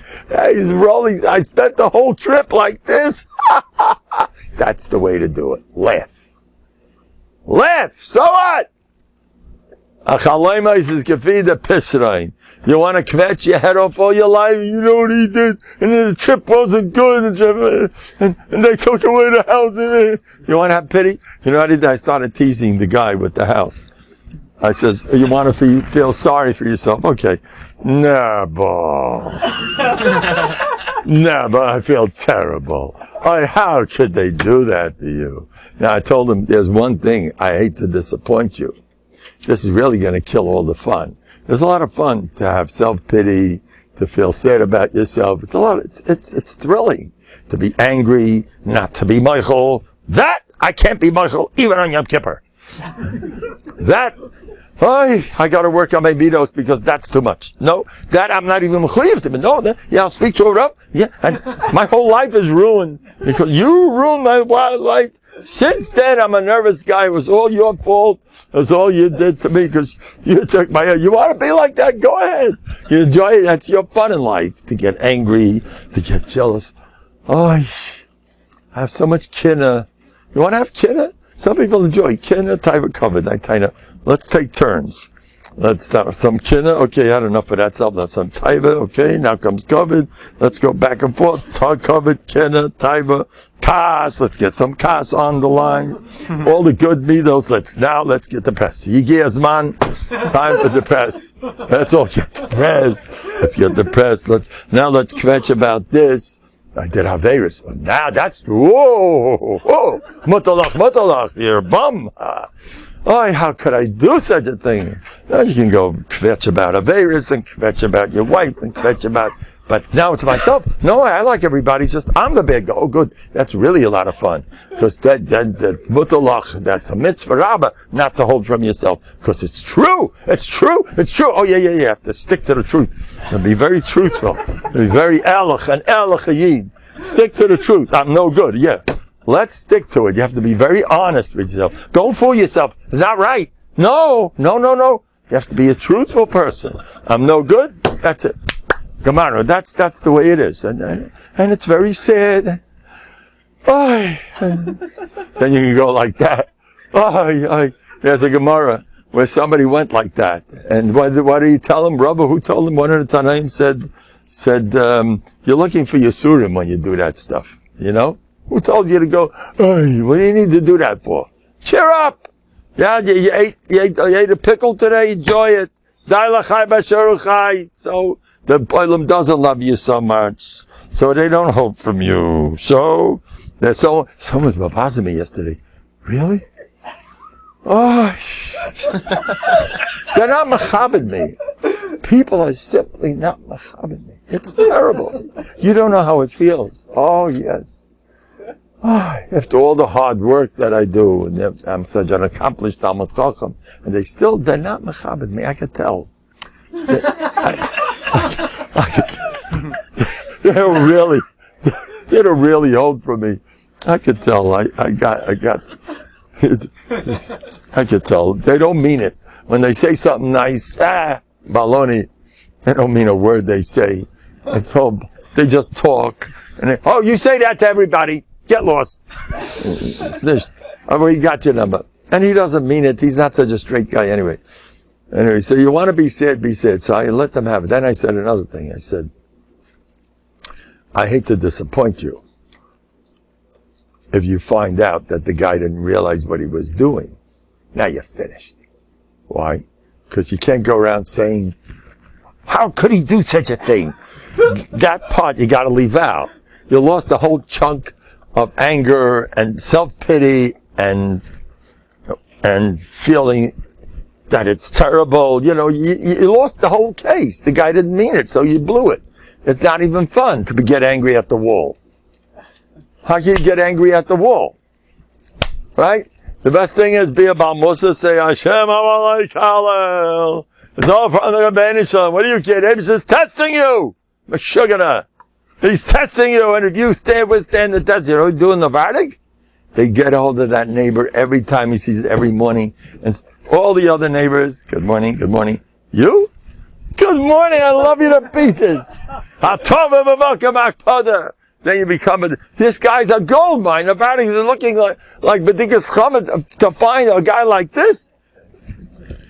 He's rolling. I spent the whole trip like this. That's the way to do it. Laugh. Laugh. So what? You want to kvetch your head off all your life? You know what he did? And the trip wasn't good, and they took away the house. You want to have pity? You know what I did? I started teasing the guy with the house. I says, you want to feel sorry for yourself? Okay. Nah, but I feel terrible. How could they do that to you? Now, I told him, there's one thing, I hate to disappoint you. This is really going to kill all the fun. There's a lot of fun to have self-pity, to feel sad about yourself. It's thrilling to be angry, not to be Michael. That, I can't be Michael, even on Yom Kippur. I got to work on my midos because that's too much. No, that I'm not even mechuyev to. No, I'll speak to it up. Yeah, and my whole life is ruined because you ruined my life. Since then, I'm a nervous guy. It was all your fault. It was all you did to me because you took my. You want to be like that? Go ahead. You enjoy it. That's your fun in life. To get angry, to get jealous. I have so much kinna. You want to have kinna? Some people enjoy kinna, taiva, covered. Let's take turns. Let's start some kinna. Okay, I had enough of that stuff. Let's some taiva. Okay, now comes covered. Let's go back and forth. Covered, kinna, taiva, kas. Let's get some kas on the line. All the good midos. Let's get depressed. Yigiyazman. Time for depressed. Let's all get depressed. Let's get depressed. Let's kvetch about this. I did Haveris. Now that's, mutalach, you're a bum. How could I do such a thing? Now you can go kvetch about Haveris and kvetch about your wife and kvetch about, but now it's myself. No, I like everybody, just I'm the big guy. Oh, good. That's really a lot of fun. Because that mutalach, that's a mitzvah rabbah, not to hold from yourself. Because it's true. It's true. Oh, yeah. You have to stick to the truth. And be very truthful. Be very elach and elachayid. Stick to the truth. I'm no good. Yeah. Let's stick to it. You have to be very honest with yourself. Don't fool yourself. It's not right. No. You have to be a truthful person. I'm no good. That's it. Gemara, that's the way it is. And it's very sad. Then you can go like that. There's a Gemara where somebody went like that. And what do you tell him? Rabbi, who told him? One of the Tanaim said, you're looking for Yisurim when you do that stuff. You know? Who told you to go, what do you need to do that for? Cheer up! Yeah, you ate a pickle today, enjoy it. So, the Olam doesn't love you so much. So they don't hope from you. So, someone was mavazing me yesterday. Really? They're not machabed me. People are simply not machabed me. It's terrible. You don't know how it feels. Oh, yes. After all the hard work that I do, and I'm such an accomplished Talmud Chacham, and they're not machabed me. I could tell. They don't really hold for me. I could tell. I could tell. They don't mean it. when they say something nice, baloney. They don't mean a word they say. It's all, they just talk. And they, you say that to everybody. Get lost. He got your number. And he doesn't mean it. He's not such a straight guy anyway. Anyway, so you want to be sad, be sad. So I let them have it. Then I said another thing. I said, I hate to disappoint you if you find out that the guy didn't realize what he was doing. Now you're finished. Why? Because you can't go around saying, how could he do such a thing? That part you got to leave out. You lost a whole chunk of anger and self-pity and feeling that it's terrible. You lost the whole case. The guy didn't mean it, so you blew it. It's not even fun to get angry at the wall. How can you get angry at the wall? Right? The best thing is be a Baal Musa, say, Hashem Amalei Kalel. It's all from the Rabbeinu Shalom. What do you get? He's just testing you. Meshugana. He's testing you, and if you withstand the test, you know what you do in Novehardok? They get a hold of that neighbor every time he sees it every morning. And all the other neighbors, good morning, good morning. You? Good morning, I love you to pieces. Ha'tov. Then you become this guy's a gold mine. Apparently he's looking like B'dikas Chamet to find a guy like this.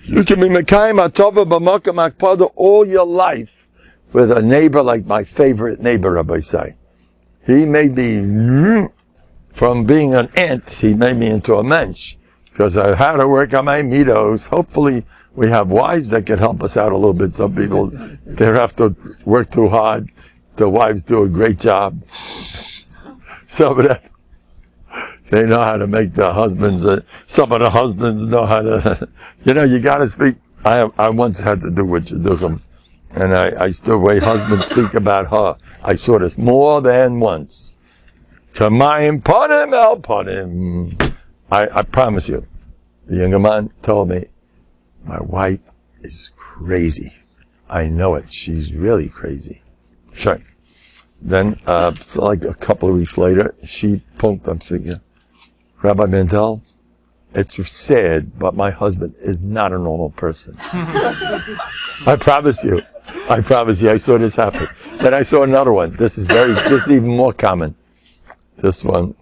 You can be Mekayim Ha'tov b'makam akpada all your life with a neighbor like my favorite neighbor, Rabbi Say. He made me, from being an ant, he made me into a mensch. Because I had to work on my mitos. Hopefully we have wives that can help us out a little bit. Some people, they have to work too hard. The wives do a great job. Some of them, they know how to make the husbands, some of the husbands know how to, you gotta speak. I once had to do with Shidduchim, and I still, the way husbands speak about her, I saw this more than once. Kamayim ponim el ponim. I promise you, the younger man told me, my wife is crazy. I know it. She's really crazy. Sure. Then, so like a couple of weeks later, she punked up speaking, Rabbi Mendel, it's sad, but my husband is not a normal person. I promise you, I saw this happen. Then I saw another one. This is even more common. This one.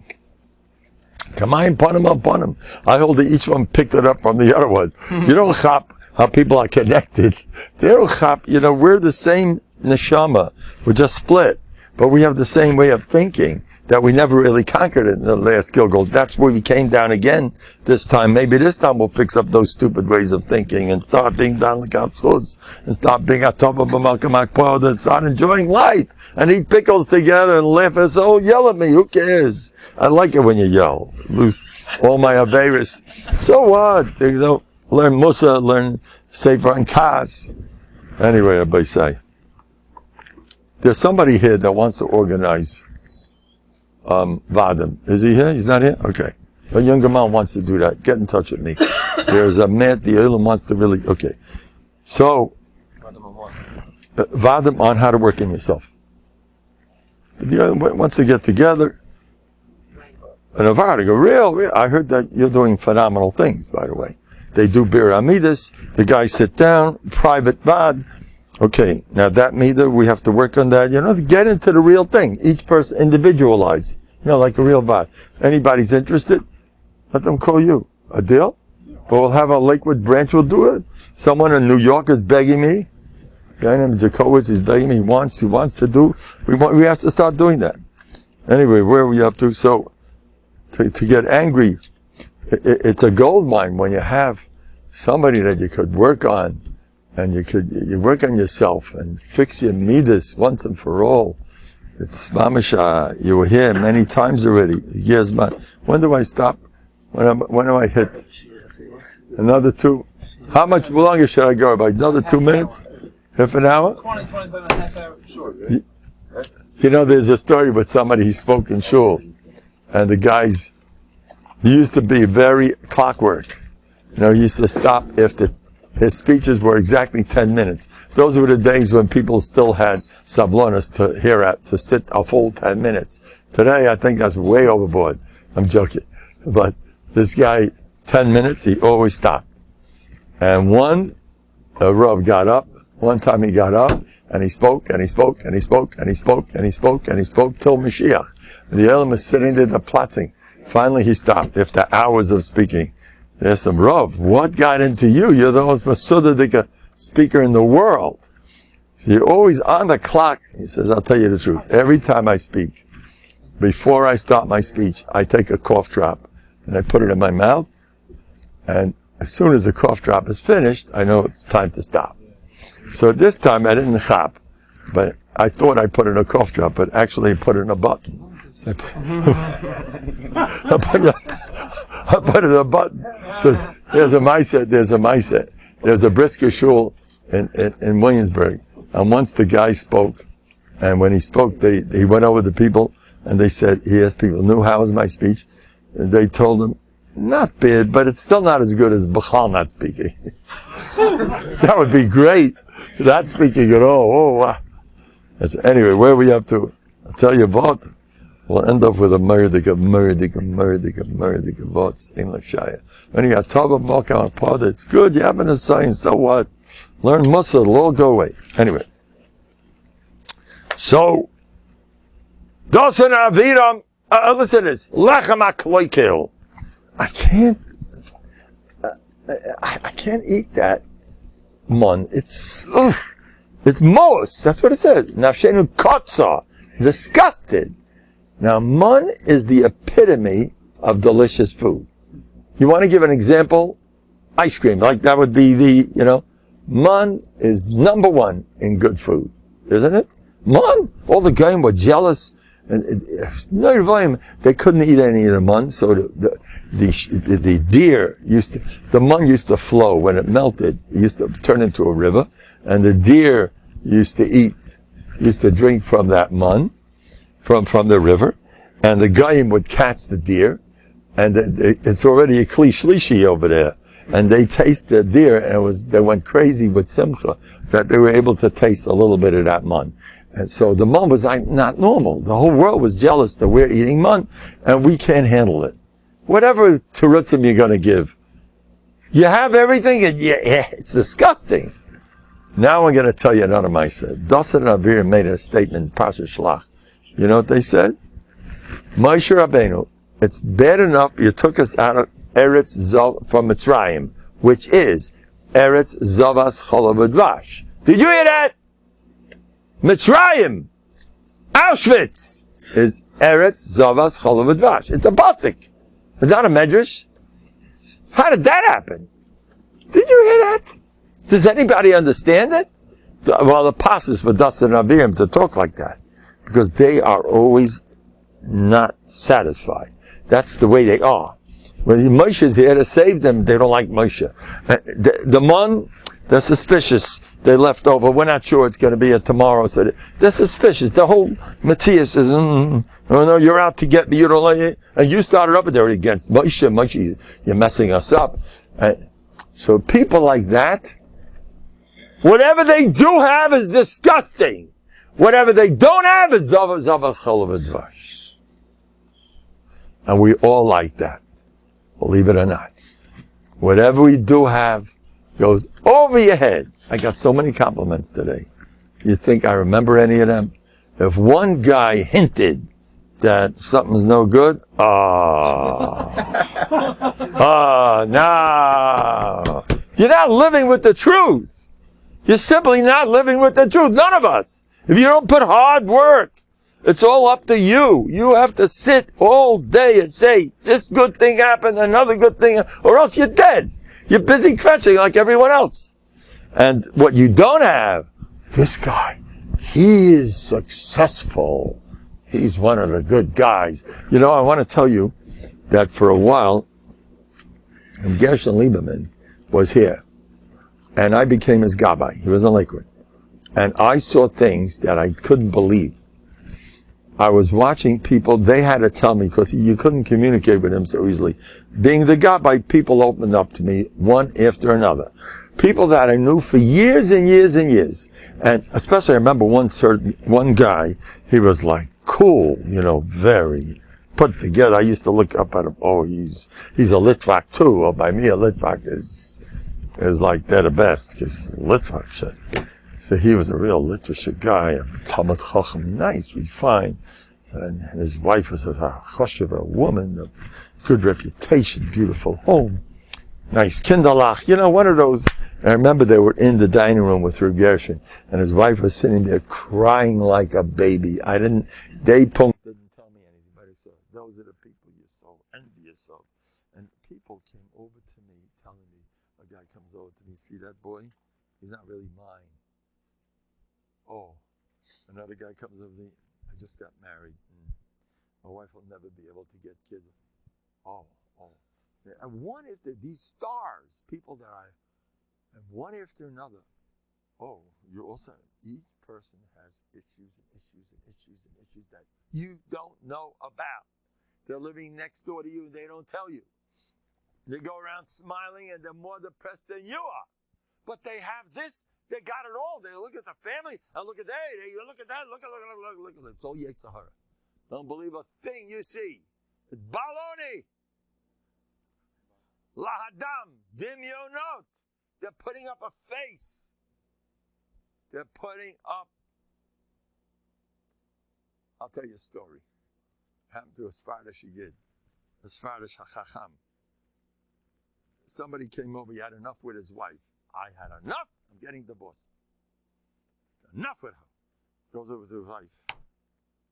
Come on, upon him. I hold that each one picked it up from the other one. You don't chop how people are connected. They don't chop, we're the same neshama. We're just split. But we have the same way of thinking that we never really conquered it in the last Gilgal. That's where we came down again this time. Maybe this time we'll fix up those stupid ways of thinking and start being down like Kapsuz and start being atov b'malkamakpod and start enjoying life and eat pickles together and laugh and say, yell at me. Who cares? I like it when you yell. Lose all my averis. So what? Learn Musa, learn Sefer and Kaz. Anyway, everybody say. There's somebody here that wants to organize Vadim. Is he here? He's not here? Okay. A younger man wants to do that. Get in touch with me. There's a man, the Elam wants to really, okay. So, Vadim on how to work in yourself. The other wants to get together. And real, I heard that you're doing phenomenal things, by the way. They do Bir Amidus. The guys sit down, private Vad. Okay, now that meter, we have to work on that. Get into the real thing. Each person individualize. Like a real bot. Anybody's interested, let them call you. A deal? But we'll have a Lakewood branch, we'll do it. Someone in New York is begging me. A guy named Jacobowitz is begging me. He wants to do. We have to start doing that. Anyway, where are we up to? So, to get angry, it's a gold mine when you have somebody that you could work on. And you work on yourself and fix your midas once and for all. It's mamisha. You were here many times already. Years, man. When do I stop? When do I hit? Another 2? How much longer should I go? About another 2 minutes? Half an hour? 25 minutes, half hour, sure. There's a story with somebody, he spoke in shul. And the guys, he used to be very clockwork. He used to stop after his speeches were exactly 10 minutes. Those were the days when people still had sablonas to hear at, to sit a full 10 minutes. Today, I think that's way overboard. I'm joking. But this guy, 10 minutes, he always stopped. And a Rav got up. One time he got up, and he spoke, and he spoke, and he spoke, and he spoke, and he spoke, and he spoke till Mashiach. And the Elam is sitting there, plotting. Finally he stopped after hours of speaking. They asked him, Rav, what got into you? You're the most Masudadik speaker in the world. So you're always on the clock. He says, I'll tell you the truth. Every time I speak, before I start my speech, I take a cough drop and I put it in my mouth. And as soon as the cough drop is finished, I know it's time to stop. So this time I didn't chop, but I thought I put in a cough drop, but actually I put it in a button. So I put it in a button. So there's a Maisa. There's a brisker shul in Williamsburg. And once the guy spoke, and when he spoke, he went over to people, and he asked people, how was my speech? And they told him, not bad, but it's still not as good as Bechal not speaking. That would be great. Not speaking at all. Wow. Anyway, where are we up to? I'll tell you about. We'll end up with a murdik votes in Lashaya. When you got Tov and Malka on pod, it's good. You haven't a sign, so what? Learn Musa, it'll all go away. Anyway. So, Dosan Aviram, listen to this. Lechem HaKloikel. I can't eat that mun. It's mos. That's what it says. Nafshenu kotza. Disgusted. Now, mun is the epitome of delicious food. You want to give an example? Ice cream. Like that would be mun is number one in good food. Isn't it? Mun. All the guys were jealous. And they couldn't eat any of the mun, so the deer the mun used to flow. When it melted, it used to turn into a river, and the deer used to drink from that mun, from the river, and the goyim would catch the deer, and it's already a kli shlishi over there, and they taste the deer, and they went crazy with simcha that they were able to taste a little bit of that mun. And so the mun was not normal. The whole world was jealous that we're eating mun, and we can't handle it. Whatever terutzim you're going to give, you have everything, and it's disgusting. Now I'm going to tell you another Maisa. Dasan and Avir made a statement in Pasha Shlach. You know what they said? Moshe Rabbeinu, it's bad enough you took us out of Eretz Zav from Mitzrayim, which is Eretz Zavas Cholav Advash. Did you hear that? Mitzrayim, Auschwitz, is Eretz Zavas Cholav Advash. It's a pasuk. It's not a medrash. How did that happen? Did you hear that? Does anybody understand it? Well, the pasuk for Dasan and Aviram to talk like that, because they are always not satisfied. That's the way they are. When Moshe is here to save them, they don't like Moshe. The mon, they're suspicious. They left over. We're not sure it's going to be a tomorrow. So they're suspicious. The whole Matthias says, oh no, you're out to get me. You don't like it. And you started up there against Moshe, you're messing us up. So people like that, whatever they do have is disgusting. Whatever they don't have is Zavas Cholav Advash. And we all like that. Believe it or not. Whatever we do have goes over your head. I got so many compliments today. You think I remember any of them? If one guy hinted that something's no good, no. You're not living with the truth. You're simply not living with the truth. None of us. If you don't put hard work, it's all up to you. You have to sit all day and say, this good thing happened, another good thing, or else you're dead. You're busy fetching like everyone else. And what you don't have, this guy, he is successful. He's one of the good guys. You know, I want to tell you that for a while, Gershon Lieberman was here. And I became his gabbai. He was in Lakewood. And I saw things that I couldn't believe. I was watching people, they had to tell me, because you couldn't communicate with him so easily. Being the gabbai, people opened up to me, one after another. People that I knew for years and years and years. And especially I remember one guy, he was like cool, very put together. I used to look up at him, he's a Litvak too. Or by me, a Litvak is It was like they're the best, because literature. So he was a real literature guy, a Talmud Chacham, nice, refined. So, and his wife was a choshev, woman, a good reputation, beautiful home, nice kinderlach, one of those. And I remember they were in the dining room with Reb Gershon, and his wife was sitting there crying like a baby. Didn't tell me anything, but I said, those are the people you're so envious of. And people came over to me, telling me, a guy comes over to me, see that boy? He's not really mine. Oh, another guy comes over to me, I just got married. My wife will never be able to get kids. Oh. And one after these stars, people that and one after another. Oh, you also, each person has issues that you don't know about. They're living next door to you and they don't tell you. They go around smiling and they're more depressed than you are. But they have this, they got it all. They look at the family and look at that, they look at that, look at it. It's all Yetzirah. Don't believe a thing you see. It's baloney. Lahadam, dimyonot. They're putting up a face. They're putting up. I'll tell you a story. It happened to a Sfardish Yid, a Sfardish HaChacham. Somebody came over, he had enough with his wife. I had enough, I'm getting divorced. Enough with her. Goes over to his wife.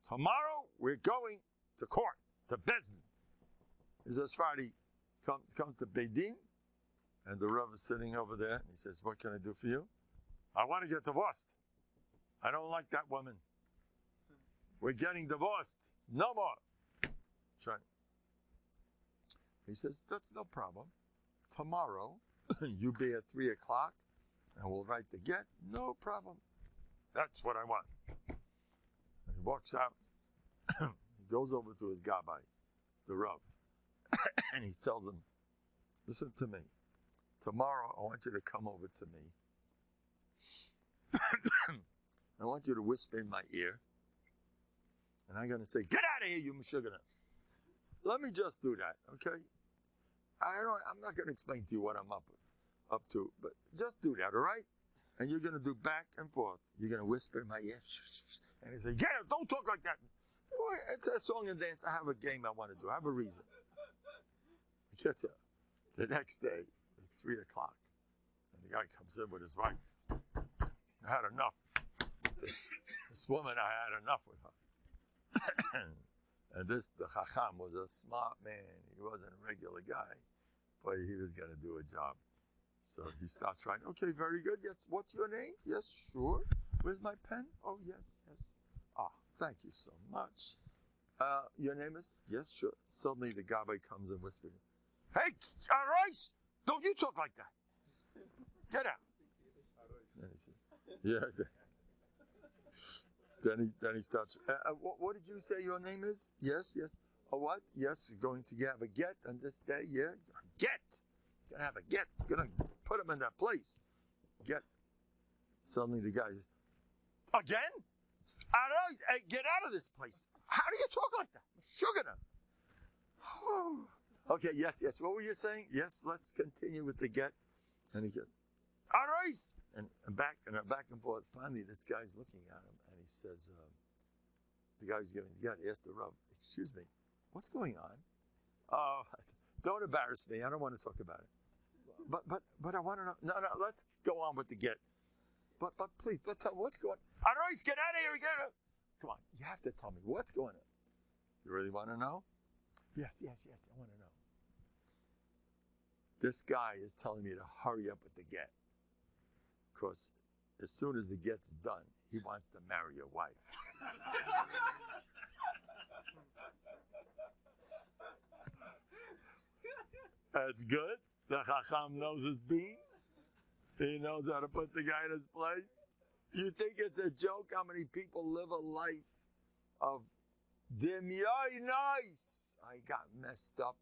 Tomorrow, we're going to court, to Bezdin. He's a Sfardi. Comes to Beidin, and the Rav is sitting over there, and he says, what can I do for you? I want to get divorced. I don't like that woman. We're getting divorced. No more. Try. He says, that's no problem. Tomorrow, you be at 3 o'clock, and we'll write the get. No problem. That's what I want. And he walks out. He goes over to his gabbai, the Rav. And he tells him, listen to me. Tomorrow, I want you to come over to me. I want you to whisper in my ear. And I'm going to say, get out of here, you Meshuggah. Let me just do that, okay? I'm not going to explain to you what I'm up to, but just do that, all right? And you're going to do back and forth. You're going to whisper in my ear. And he say, get out, don't talk like that. It's a song and dance. I have a game I want to do. I have a reason. Gets up. The next day, it's 3 o'clock. And the guy comes in with his wife. I had enough. This woman, I had enough with her. And the Chacham was a smart man. He wasn't a regular guy. But he was going to do a job. So he starts writing, okay, very good. Yes, what's your name? Yes, sure. Where's my pen? Oh, yes. Thank you so much. Your name is? Yes, sure. Suddenly the gabbai comes and whispers, hey, Arois, don't you talk like that. Get out. Then he said, yeah. Then he starts, what did you say your name is? Yes. Oh, what? Yes, going to have a get on this day, yeah. A get. Gonna have a get. Gonna put him in that place. Get. Suddenly the guy, again? Arois, hey, get out of this place. How do you talk like that? Sugar. Okay, yes. What were you saying? Yes, let's continue with the get. And he said, Arois! And back and forth. Finally, this guy's looking at him, and he says, the guy who's giving the get, he asked the Rav, excuse me, what's going on? Oh, don't embarrass me. I don't want to talk about it. But I want to know. No, let's go on with the get. But please, tell me what's going on. Arois, get out of here. Get out. Come on, you have to tell me what's going on. You really want to know? Yes, I want to know. This guy is telling me to hurry up with the get. Because as soon as the get's done, he wants to marry your wife. That's good. The Chacham knows his beans. He knows how to put the guy in his place. You think it's a joke how many people live a life of dimyoy nice? I got messed up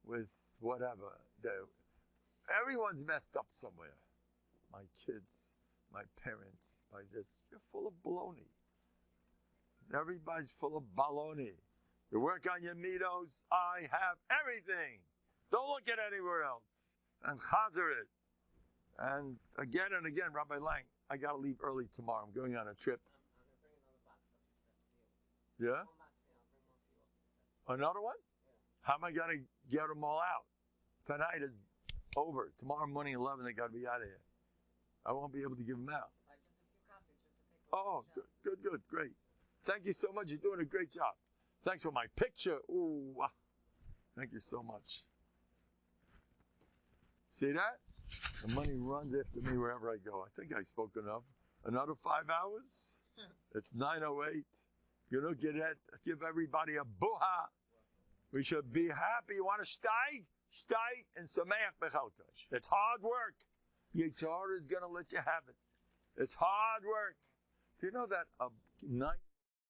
with whatever. Everyone's messed up somewhere. My kids, my parents, my this. You're full of baloney. Everybody's full of baloney. You work on your mitos. I have everything. Don't look at anywhere else. And chazer it. And again, Rabbi Lang, I got to leave early tomorrow. I'm going on a trip. I'm going to bring another box up the steps to you. Yeah? One box there, I'll bring one for you up the steps. Another one? Yeah. How am I going to get them all out? Tonight is over. Tomorrow morning, 11, they got to be out of here. I won't be able to give them out. Just a few copies, just to take a Oh, look. good, great. Thank you so much. You're doing a great job. Thanks for my picture. Ooh, thank you so much. See that? The money runs after me wherever I go. I think I spoke enough. Another 5 hours? It's 9:08. You know, give everybody a buha. We should be happy. You want to steig and sameach bechautosh. It's hard work. Yitzhar is going to let you have it. It's hard work. Do you know that 9